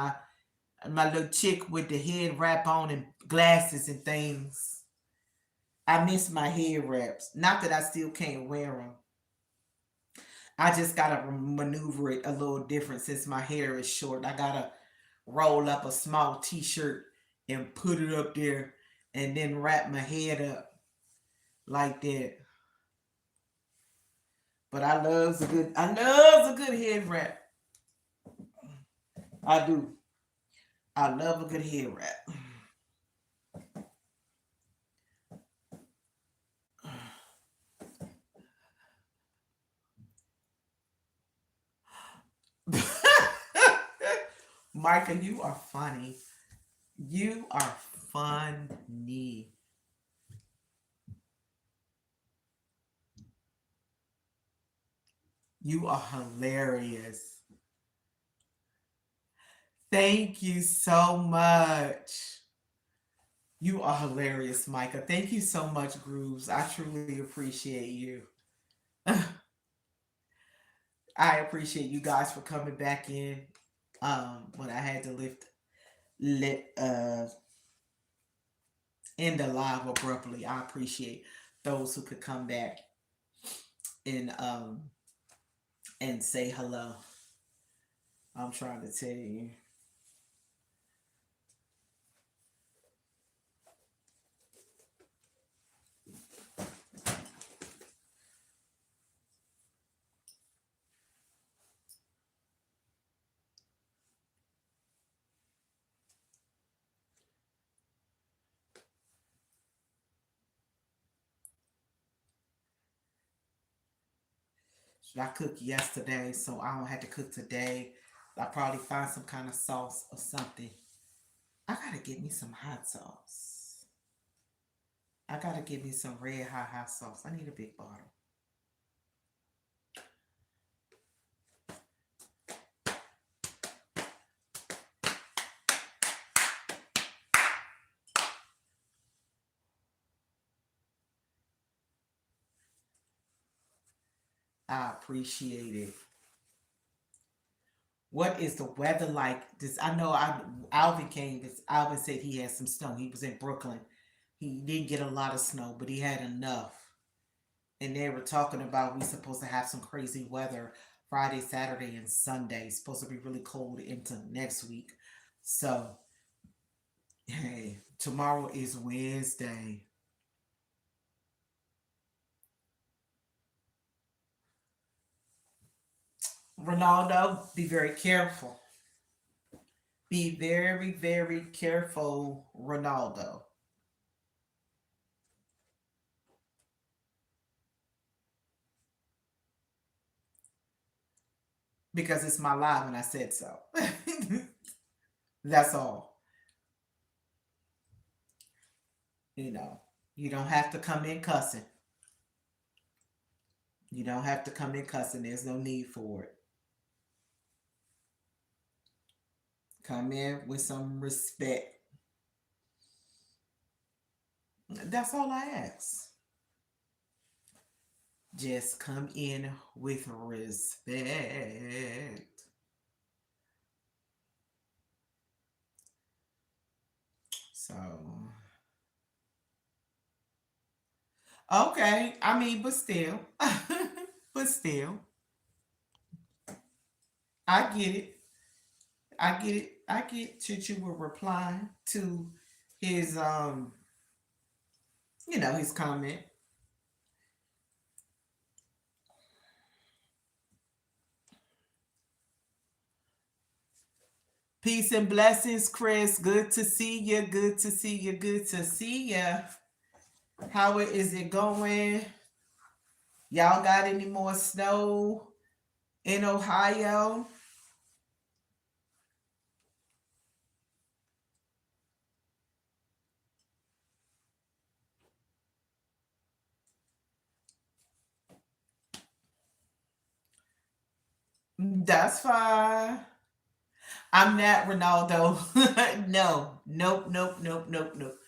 my little chick with the head wrap on and glasses and things. I miss my head wraps. Not that I still can't wear them. I just gotta maneuver it a little different since my hair is short. I gotta roll up a small t-shirt and put it up there and then wrap my head up like that. But I love a good head wrap. I do. I love a good head wrap. Micah, you are funny. You are funny. You are hilarious. Thank you so much. You are hilarious, Micah. Thank you so much, Grooves. I truly appreciate you. I appreciate you guys for coming back in. When I had to let end the live abruptly. I appreciate those who could come back and and say hello. I'm trying to tell you. Should I cook yesterday so I don't have to cook today? I'll probably find some kind of sauce or something. I gotta get me some hot sauce. I gotta get me some red hot sauce. I need a big bottle. I appreciate it. What is the weather like? This I know. Alvin came. This Alvin said he had some snow. He was in Brooklyn. He didn't get a lot of snow, but he had enough. And they were talking about we supposed to have some crazy weather Friday, Saturday, and Sunday. It's supposed to be really cold into next week. So hey, tomorrow is Wednesday. Ronaldo, be very careful. Be very, very careful, Ronaldo, because it's my live and I said so. That's all. You know, you don't have to come in cussing. You don't have to come in cussing. There's no need for it. Come in with some respect. That's all I ask. Just come in with respect. So, okay. I mean, but still. but still, I get it. I get it. I get that you were replying to his his comment. Peace and blessings, Chris. Good to see you. Good to see you. Good to see you. How is it going? Y'all got any more snow in Ohio? That's fine. I'm not Ronaldo. No, nope, nope, nope, nope, nope.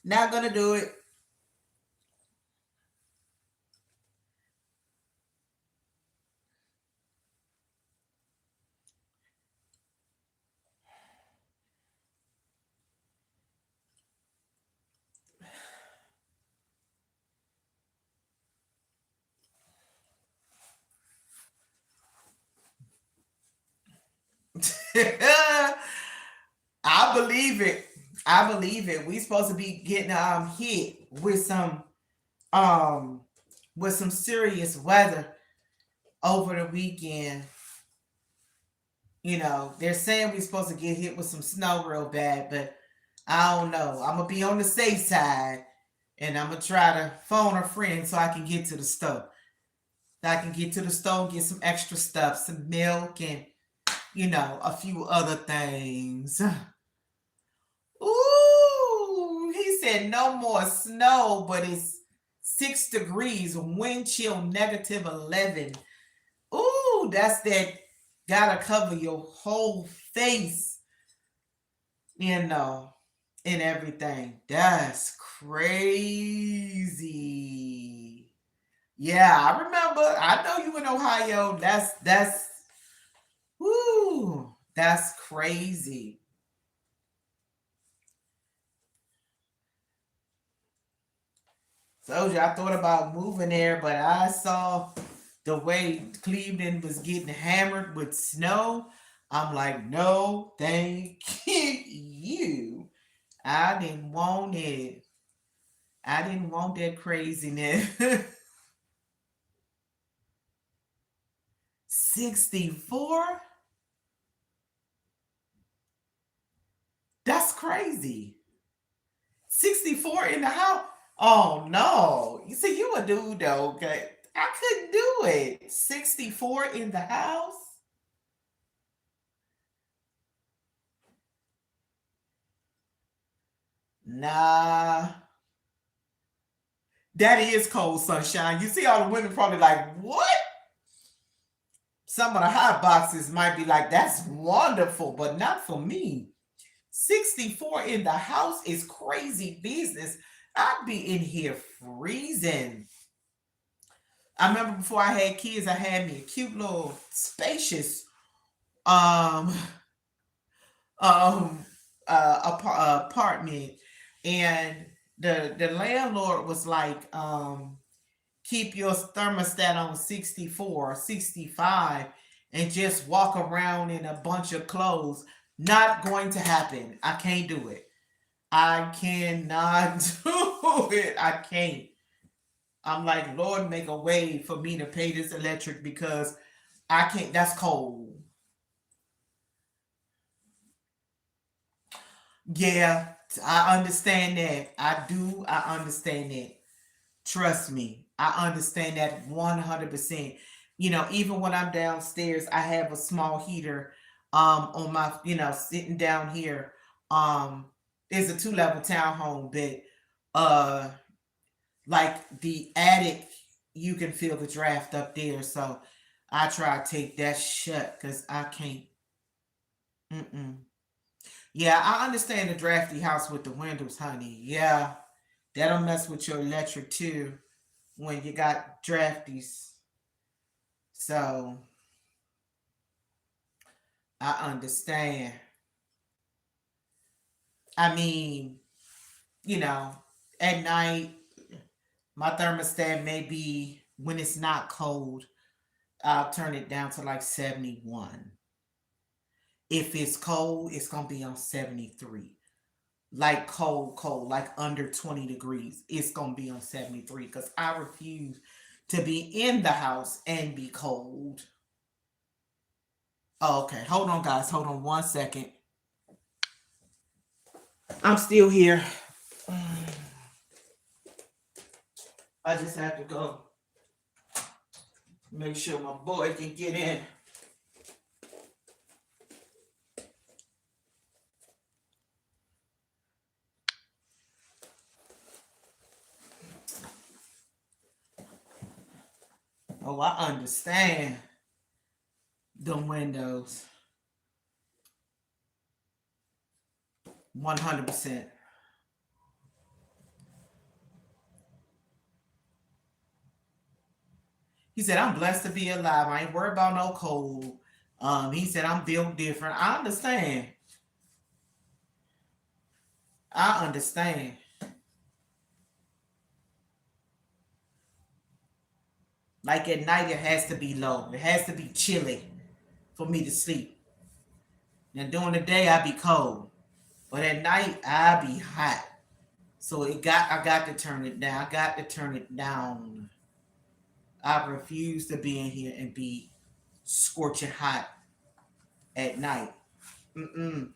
Not gonna do it. I believe it. I believe it. We supposed to be getting hit um with some serious weather over the weekend. They're saying we're supposed to get hit with some snow real bad, but I don't know. I'm gonna be on the safe side, and I'm gonna try to phone a friend so I can get to the store. So I can get to the store and get some extra stuff, some milk, and a few other things. Ooh, he said no more snow, but it's 6 degrees, wind chill -11. Ooh, that's that gotta cover your whole face, you know, and everything. That's crazy. Yeah, I remember. I know you in Ohio. That's whoo, that's crazy. Told you I thought about moving there, but I saw the way Cleveland was getting hammered with snow. I'm like, no, thank you. I didn't want it. I didn't want that craziness. 64? That's crazy. 64 in the house? Oh no. You see, you a dude though, okay? I couldn't do it. 64 in the house? Nah. That is cold sunshine. You see all the women probably like, what? Some of the hot boxes might be like, that's wonderful, but not for me. 64 in the house is crazy business. I'd be in here freezing. I remember before I had kids, I had me a cute little spacious um um apartment, and the landlord was like, keep your thermostat on 64, 65, and just walk around in a bunch of clothes. Not going to happen. I can't do it. I cannot do it. I can't. I'm like, Lord, make a way for me to pay this electric because I can't. That's cold. Yeah, I understand that. I do. I understand that. Trust me, I understand that 100%. Even when I'm downstairs, I have a small heater on my, sitting down here. It's a two-level townhome, but uh like the attic, you can feel the draft up there. So I try to take that shut because I can't. Mm-mm. Yeah, I understand the drafty house with the windows, honey. Yeah, that'll mess with your electric too when you got drafties. So I understand. I mean, you know, at night, my thermostat may be when it's not cold. I'll turn it down to like 71. If it's cold, it's gonna be on 73. Like cold, like under 20 degrees, it's gonna be on 73 because I refuse to be in the house and be cold. Oh, okay, hold on, guys. Hold on 1 second. I'm still here. I just have to go make sure my boy can get in. Oh, I understand the windows. 100%. He said, I'm blessed to be alive. I ain't worried about no cold. He said, I'm built different. I understand. I understand. Like at night, it has to be low. It has to be chilly for me to sleep. Now during the day, I be cold, but at night, I be hot. So I got to turn it down. I got to turn it down. I refuse to be in here and be scorching hot at night. Mm-mm.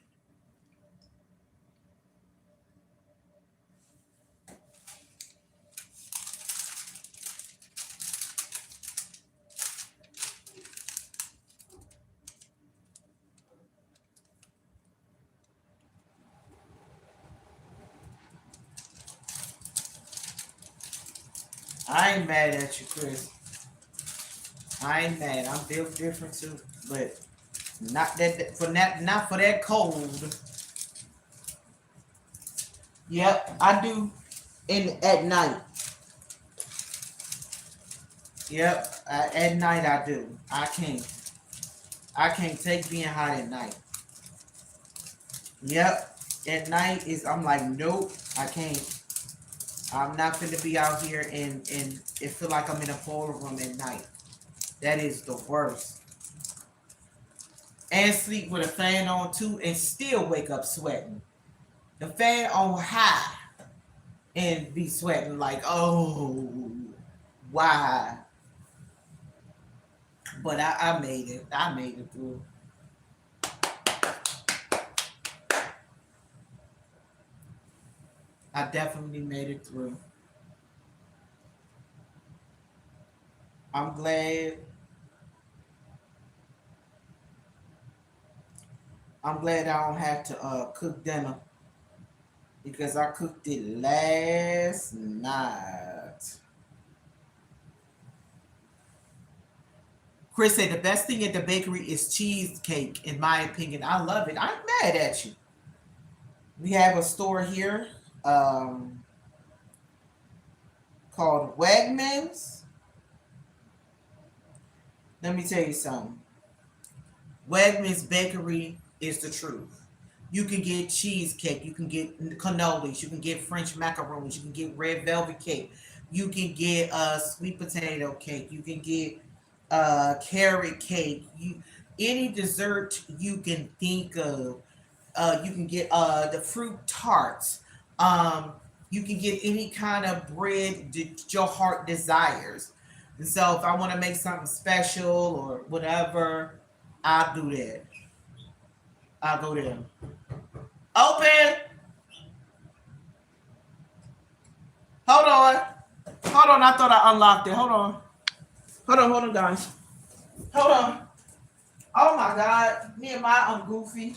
I ain't mad at you, Chris. I ain't mad. I'm built different too, but not for that cold. Yep, I do. In at night. Yep, at night I do. I can't. I can't take being hot at night. Yep, at night is I'm like nope. I can't. I'm not going to be out here and it feel like I'm in a boiler room at night. That is the worst. And sleep with a fan on too and still wake up sweating. The fan on high and be sweating like, oh, why? But I made it. I made it through. I definitely made it through. I'm glad. I'm glad I don't have to cook dinner because I cooked it last night. Chris said the best thing at the bakery is cheesecake, in my opinion. I love it. I'm mad at you. We have a store here um, called Wegmans. Let me tell you something. Wegmans Bakery is the truth. You can get cheesecake, you can get cannolis, you can get French macaroons, you can get red velvet cake, you can get sweet potato cake, you can get carrot cake, any dessert you can think of. You can get the fruit tarts. Um, you can get any kind of bread that your heart desires. And so if I want to make something special or whatever, I'll do that. I'll go there. Open. Hold on. Hold on. I thought I unlocked it. Hold on. Hold on, guys. Hold on. Oh my God. Me and I'm goofy.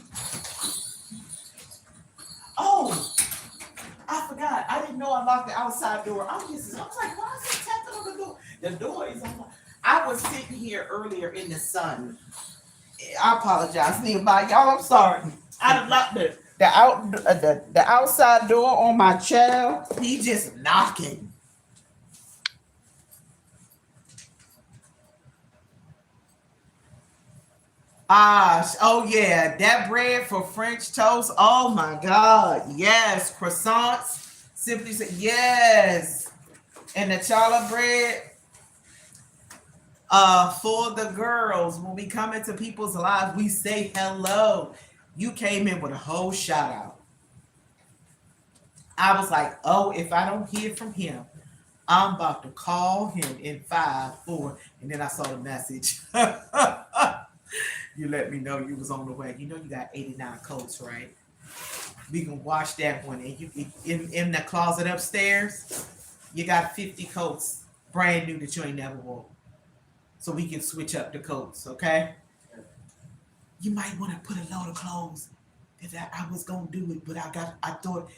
Oh, I forgot. I didn't know I locked the outside door. I was like, why is it tapping on the door? The door is unlocked. I was sitting here earlier in the sun. I apologize, Nehemiah. Y'all, I'm sorry. I locked the outside door on my child. He just knocking. Oh yeah, that bread for French toast. Oh my God, yes, croissants. Simply said yes, and the challah bread. For the girls, when we come into people's lives, we say hello. You came in with a whole shout out. I was like, oh, if I don't hear from him, I'm about to call him in 5, 4, and then I saw the message. You let me know you was on the way. You know you got 89 coats, right? We can wash that one. And you in the closet upstairs, you got 50 coats, brand new that you ain't never wore. So we can switch up the coats, okay? You might want to put a load of clothes. That I was gonna do it, but I thought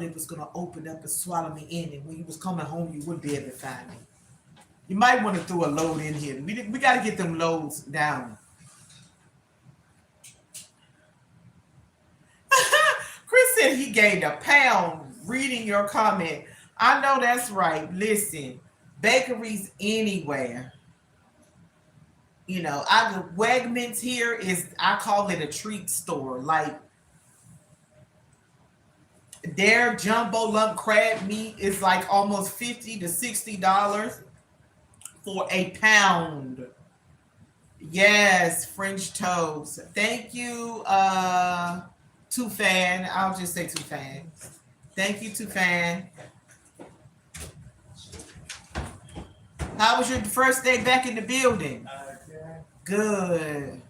it was gonna open up and swallow me in, and when you was coming home, you wouldn't be able to find me. You might want to throw a load in here. We got to get them loads down. Chris said he gained a pound reading your comment. I know that's right. Listen, bakeries anywhere. You know, I Wegmans here is, I call it a treat store. Like their jumbo lump crab meat is like almost $50 to $60 for a pound. Yes, French toast. Thank you, Tufan. I'll just say Tufan. Thank you, Tufan. How was your first day back in the building? Good.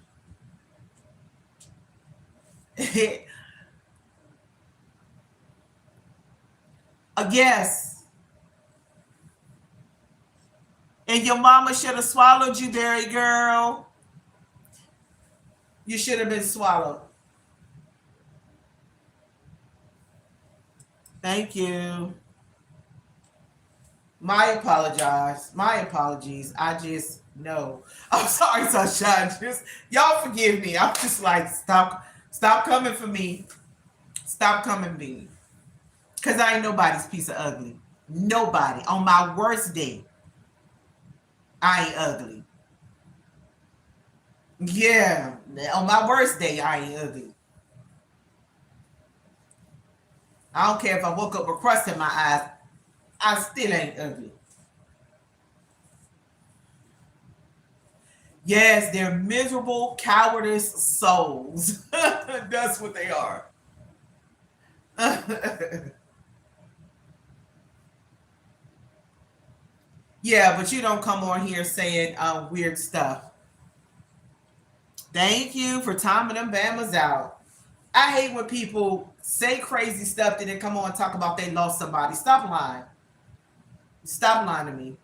Yes. And your mama should have swallowed you, Berry girl. You should have been swallowed. Thank you. My apologies. I just know. I'm sorry, Sunshine. Just y'all forgive me. I'm just like, stop coming for me. Stop coming for me. Cause I ain't nobody's piece of ugly. Nobody. On my worst day, I ain't ugly. Yeah. On my worst day, I ain't ugly. I don't care if I woke up with crust in my eyes. I still ain't ugly. Yes, they're miserable, cowardice souls. That's what they are. Yeah, but you don't come on here saying weird stuff. Thank you for timing them Bama's out. I hate when people say crazy stuff, then they come on and talk about they lost somebody. Stop lying. Stop lying to me.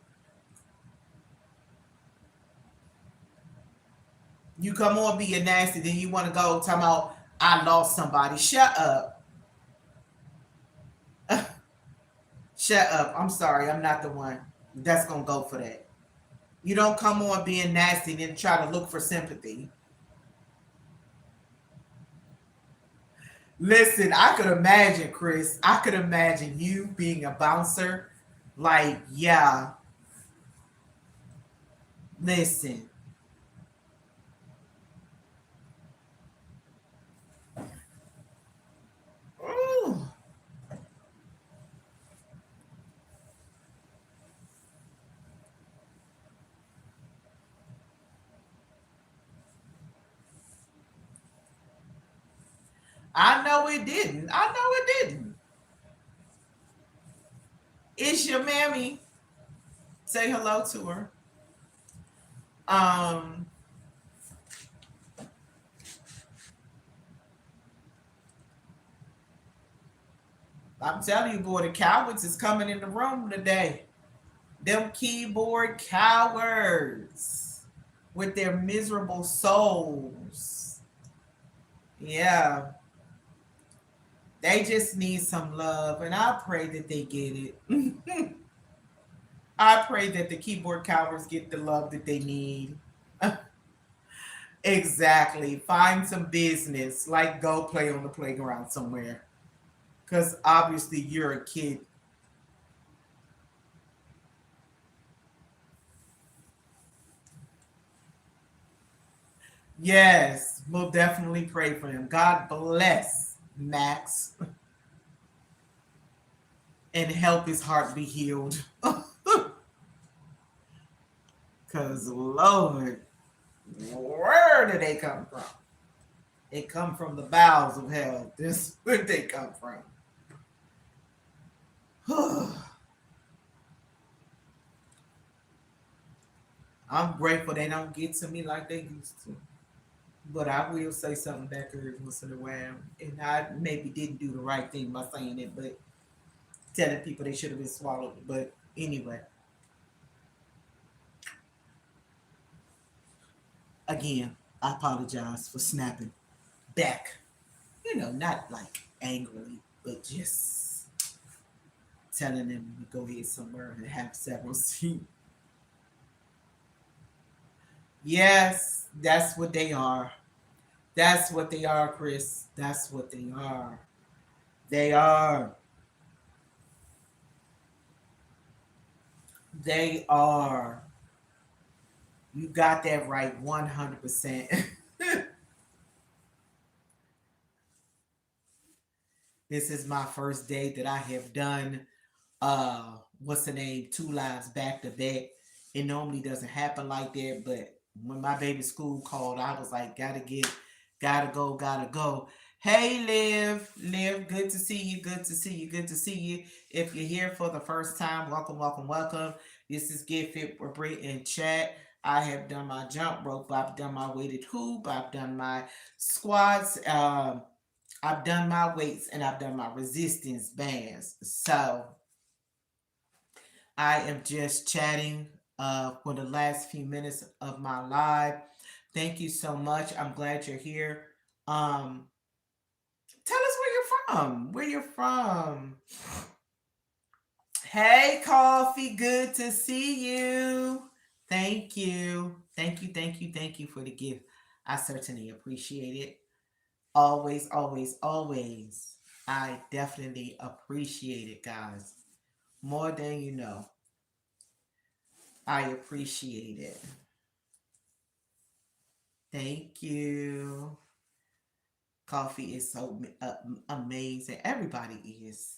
You come on being nasty, then you want to go talking about I lost somebody. Shut up. Shut up. I'm sorry. I'm not the one that's going to go for that. You don't come on being nasty and then try to look for sympathy. Listen, I could imagine, Chris. I could imagine you being a bouncer. Like, yeah. Listen. Ooh. I know it didn't. I know it didn't. It's your mammy. Say hello to her. Um, I'm telling you, boy, the cowards is coming in the room today. Them keyboard cowards with their miserable souls. Yeah. They just need some love, and I pray that they get it. I pray that the keyboard cowards get the love that they need. Exactly. Find some business, like go play on the playground somewhere. Because obviously you're a kid. Yes, we'll definitely pray for him. God bless Max and help his heart be healed. Because Cause Lord, where did they come from? They come from the bowels of hell. This is where they come from. I'm grateful they don't get to me like they used to. But I will say something back every once in a while. And I maybe didn't do the right thing by saying it, but telling people they should have been swallowed. But anyway, again, I apologize for snapping back. Not like angrily, but just telling them to go ahead somewhere and have several seats. Yes, that's what they are. That's what they are, Chris. That's what they are. They are. They are. You got that right 100%. This is my first day that I have done what's the name, 2 lives back to back. It normally doesn't happen like that, but when my baby school called, I was like, gotta go, gotta go. Hey, Liv, good to see you, good to see you, good to see you. If you're here for the first time, welcome, welcome, welcome. This is Get Fit with Britt in chat. I have done my jump rope, I've done my weighted hoop, I've done my squats, I've done my weights, and I've done my resistance bands. So I am just chatting for the last few minutes of my live. Thank you so much. I'm glad you're here. Um, Tell us where you're from. Where you're from. Hey, Coffee. Good to see you. Thank you. Thank you. Thank you. Thank you for the gift. I certainly appreciate it. Always, always, always. I definitely appreciate it, guys. More than you know. I appreciate it. Thank you. Coffee is so amazing. Everybody is.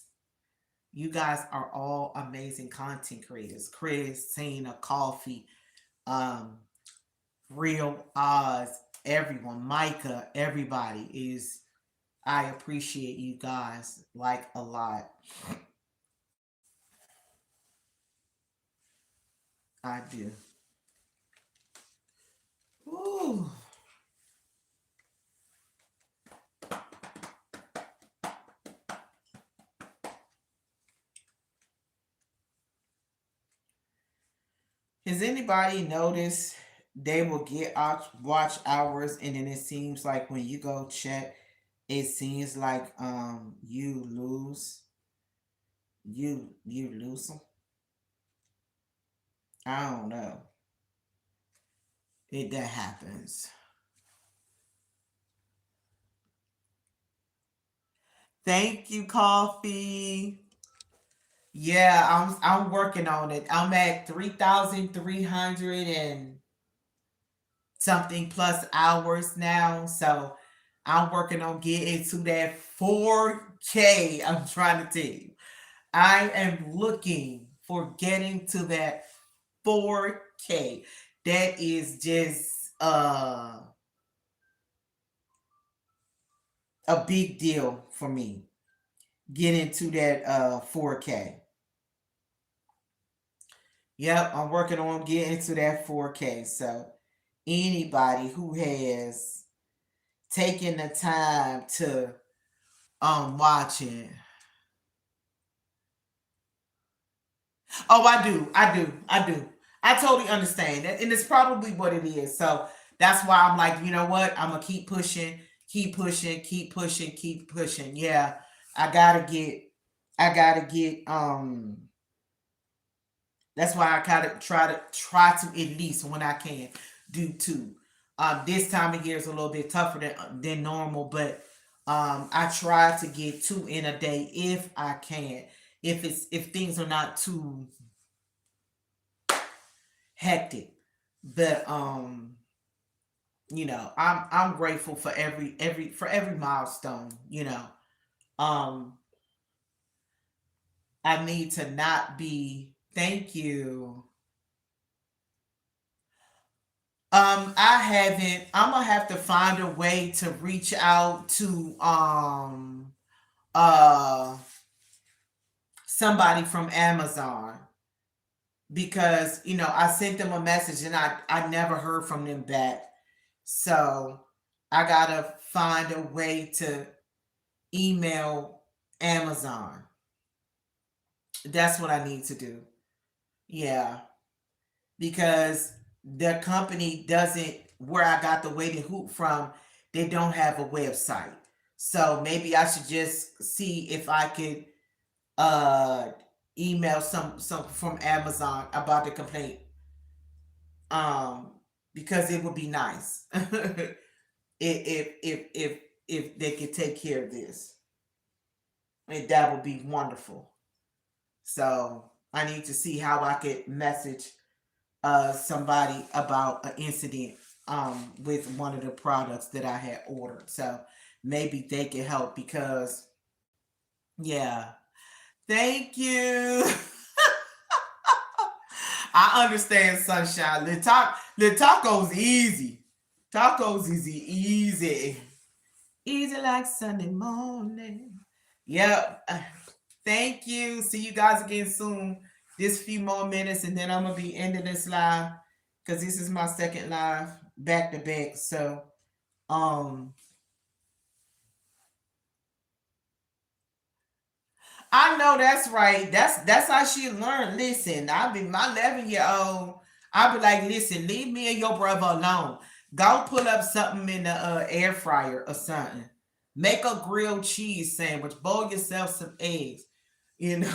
You guys are all amazing content creators. Chris, Tina, Coffee, um, Real Oz, everyone, Micah, everybody is. I appreciate you guys like a lot. I do. Ooh. Has anybody noticed they will get out watch hours and then it seems like when you go check, it seems like you lose them. I don't know. It that happens. Thank you, Coffee. Yeah, I'm working on it. I'm at 3,300 and something plus hours now. So I'm working on getting to that 4K. I'm trying to tell you. I am looking for getting to that 4K. That is just a big deal for me. Getting to that 4K. Yep, I'm working on getting to that 4K. So anybody who has taken the time to watch it. Oh, I do. I do. I do. I totally understand that. And it's probably what it is. So that's why I'm like, you know what? I'm gonna keep pushing, keep pushing, keep pushing, keep pushing. Yeah. I gotta get I gotta get that's why I gotta try to at least when I can do two. This time of year is a little bit tougher than normal, but I try to get two in a day if I can. If things are not too hectic. But I'm grateful for every milestone. Um I need to not be. Thank you. I haven't. I'm gonna have to find a way to reach out to uh somebody from Amazon, because I sent them a message and I never heard from them back. So I gotta find a way to email Amazon. That's what I need to do. Yeah, because the company doesn't, where I got the waiting hoop from, they don't have a website. So maybe I should just see if I could uh email some from Amazon about the complaint. Um because it would be nice if they could take care of this. And that would be wonderful. So I need to see how I could message somebody about an incident with one of the products that I had ordered. So maybe they can help because yeah. Thank you. I understand, sunshine. The tacos easy. Tacos is easy. Easy like Sunday morning. Yep. Thank you. See you guys again soon. This few more minutes and then I'm gonna be ending this live because this is my second live back to back. So um I know that's right. That's how she learned. Listen, I be my 11-year-old. I be like, listen, leave me and your brother alone. Go pull up something in the air fryer or something. Make a grilled cheese sandwich. Boil yourself some eggs. You know.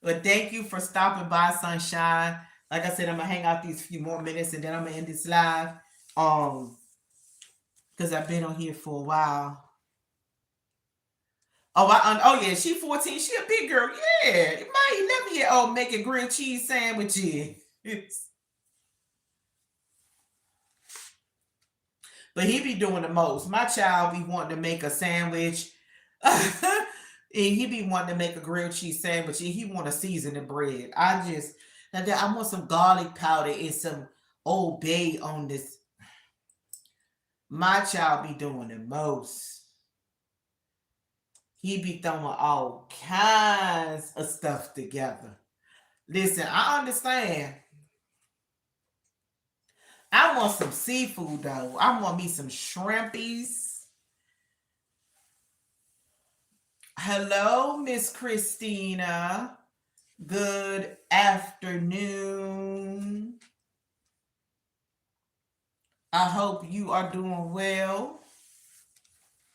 But thank you for stopping by, sunshine. Like I said, I'm gonna hang out these few more minutes and then I'm gonna end this live. Um, because I've been on here for a while. Oh yeah, she 14. She a big girl. Yeah, my 11-year-old making grilled cheese sandwiches. But he be doing the most. My child be wanting to make a sandwich, and he be wanting to make a grilled cheese sandwich, and he want to season the bread. I want some garlic powder and some Old Bay on this. My child be doing the most. He be throwing all kinds of stuff together. Listen, I understand. I want some seafood though. I want me some shrimpies. Hello, Miss Christina. Good afternoon. I hope you are doing well.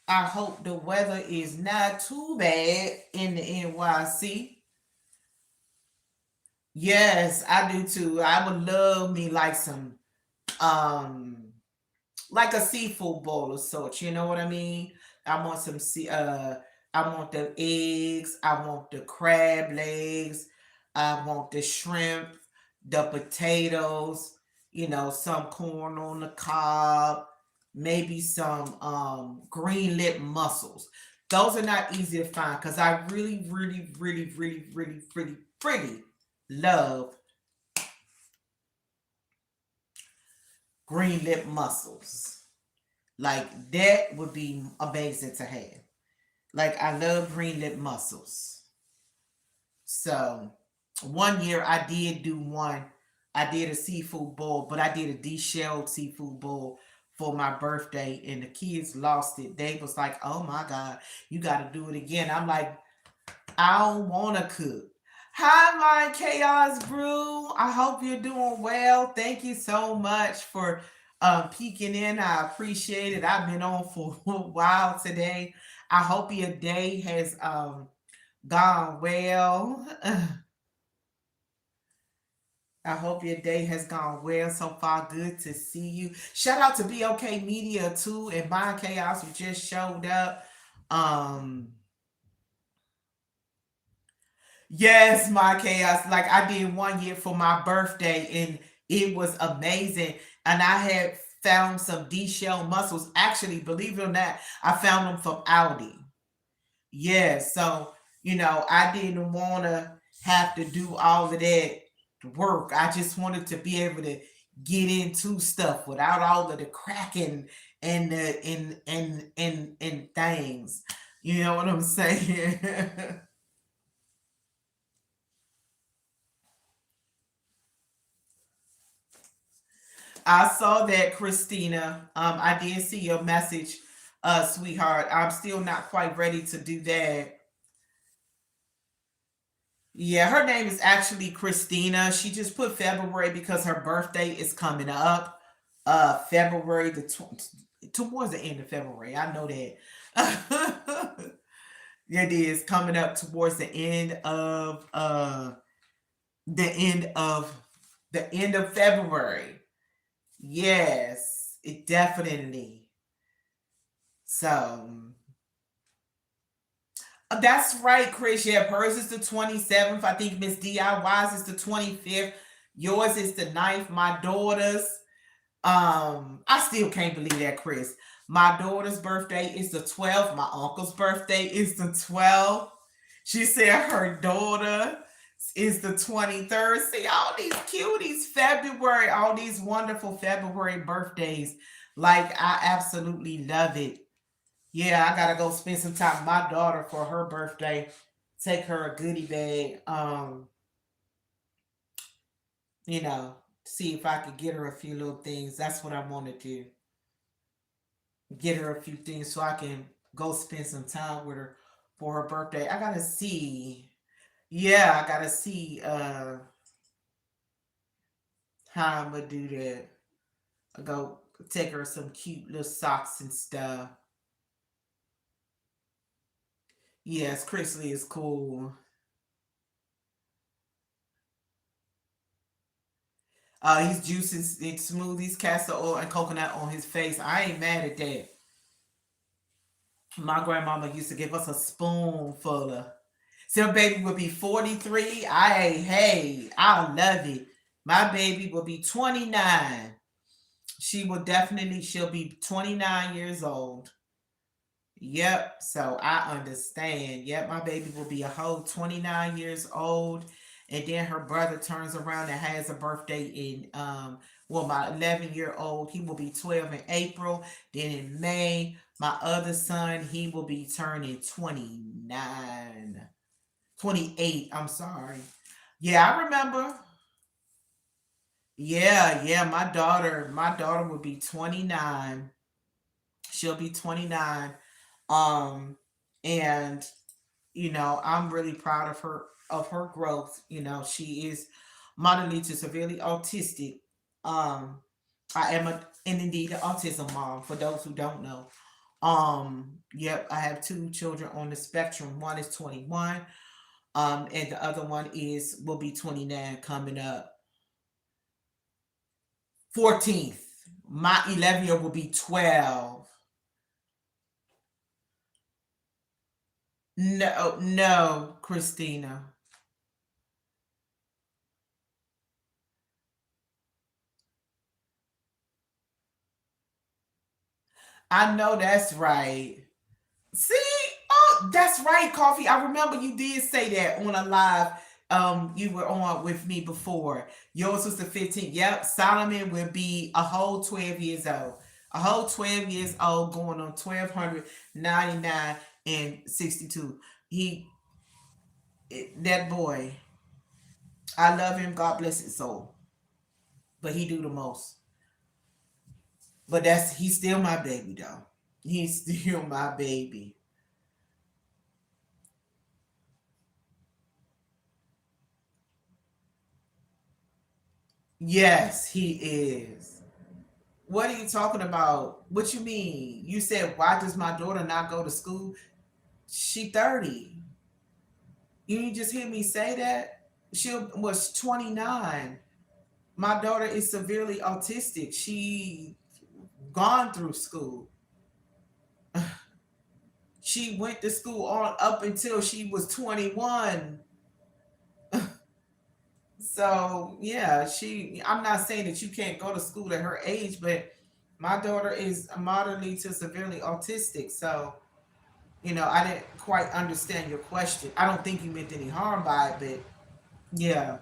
I hope the weather is not too bad in the NYC. Yes, I do too. I would love me like some um like a seafood bowl of sorts, you know what I mean? I want some I want the eggs, I want the crab legs, I want the shrimp, the potatoes, some corn on the cob, maybe some green lip mussels. Those are not easy to find because I really, really, really, really, really, really, really love green lip mussels. Like that would be amazing to have. Like I love green lip mussels. So one year I did do one. I did a seafood bowl, but I did a deshelled seafood bowl for my birthday, and the kids lost it. They was like, "Oh my god, you got to do it again." I'm like, I don't want to cook. Hi, my Chaos Brew. I hope you're doing well. Thank you so much for peeking in. I appreciate it. I've been on for a while today. I hope your day has gone well. I hope your day has gone well so far. Good to see you. Shout out to BOK Media too and my Chaos who just showed up. Um, Yes, my chaos. Like I did one year for my birthday and it was amazing. And I had found some D-shell mussels. Actually, believe it or not, I found them from Aldi. Yeah, so I didn't want to have to do all of that. work. I just wanted to be able to get into stuff without all of the cracking and the and things. You know what I'm saying? I saw that, Christina. I did see your message, sweetheart. I'm still not quite ready to do that. Yeah, her name is actually Christina. She just put February because her birthday is coming up. February towards the end of February. I know that. It is coming up towards the end of the end of February. Yes, it definitely. So that's right, Chris. Yeah, hers is the 27th. I think Miss DIY's is the 25th. Yours is the ninth. My daughter's, I still can't believe that, Chris. My daughter's birthday is the 12th. My uncle's birthday is the 12th. She said her daughter is the 23rd. See, all these cuties, February, all these wonderful February birthdays. Like, I absolutely love it. Yeah, I gotta go spend some time with my daughter for her birthday. Take her a goodie bag. You know, see if I could get her a few little things. That's what I want to do. Get her a few things so I can go spend some time with her for her birthday. I gotta see. Yeah, I gotta see how I'm gonna do that. I go take her some cute little socks and stuff. Yes, Chrisley is cool. He's juicing in smoothies, castor oil, and coconut on his face. I ain't mad at that. My grandmama used to give us a spoonful of. So baby will be 43. I love it. My baby will be 29. She'll be 29 years old. Yep. So I understand. Yep. My baby will be a whole 29 years old. And then her brother turns around and has a birthday in, well, my 11-year old, he will be 12 in April. Then in May, my other son, he will be turning 29. 28. I'm sorry. Yeah, I remember. Yeah, yeah, my daughter will be 29. She'll be 29. Um, and I'm really proud of her growth. She is moderately to severely autistic. Um, I am and indeed an autism mom. For those who don't know, yep, I have two children on the spectrum. One is 21, and the other one is will be 29 coming up 14th. My 11-year will be 12. No, no, Christina. I know that's right. See? Oh, that's right, Coffee. I remember you did say that on a live you were on with me before. Yours was the 15th. Yep, Solomon will be a whole 12 years old. A whole 12 years old going on 1299 and 62. He that boy, I love him. God bless his soul. But he do the most. But he's still my baby though. He's still my baby. Yes, he is. What are you talking about? What you mean? You said why does my daughter not go to school? She 30. You didn't just hear me say that? She was 29. My daughter is severely autistic. She gone through school. She went to school on up until she was 21. So yeah, I'm not saying that you can't go to school at her age, but my daughter is moderately to severely autistic. So, I didn't quite understand your question. I don't think you meant any harm by it, but yeah.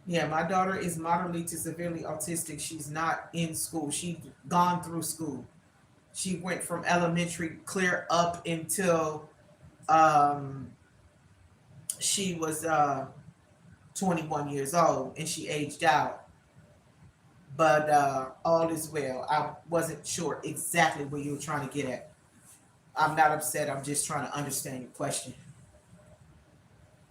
Yeah, my daughter is moderately to severely autistic. She's not in school. She's gone through school. She went from elementary clear up until um, she was 21 years old, and she aged out. But all is well. I wasn't sure exactly where you were trying to get at. I'm not upset. I'm just trying to understand your question.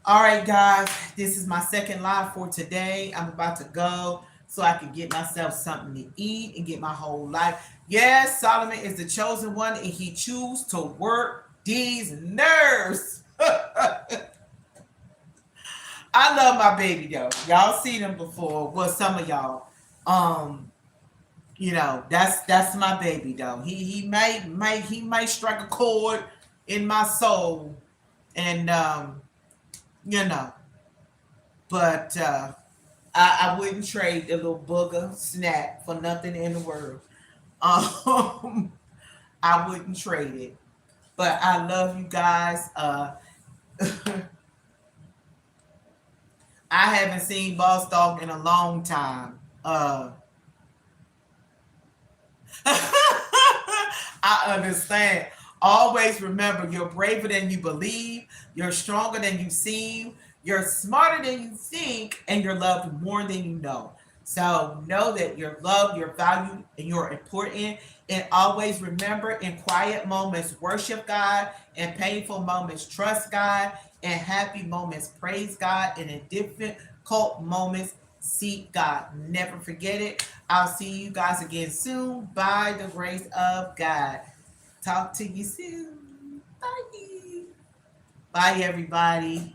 All right, guys, this is my second live for today. I'm about to go so I can get myself something to eat and get my whole life. Yes, Solomon is the chosen one, and he chooses to work these nerves. I love my baby though. Y'all seen him before. Well, some of y'all. Um, that's my baby though. He may strike a chord in my soul, and you know, but I wouldn't trade the little booger snack for nothing in the world. Um, I wouldn't trade it. But I love you guys. I haven't seen Boss Dog in a long time. I understand. Always remember, you're braver than you believe, you're stronger than you seem, you're smarter than you think, and you're loved more than you know. So know that you're loved, you're valued, and you're important. And always remember, in quiet moments, worship God. In painful moments, trust God. In happy moments, praise God. And in difficult moments, seek God. Never forget it. I'll see you guys again soon by the grace of God. Talk to you soon. Bye. Bye, everybody.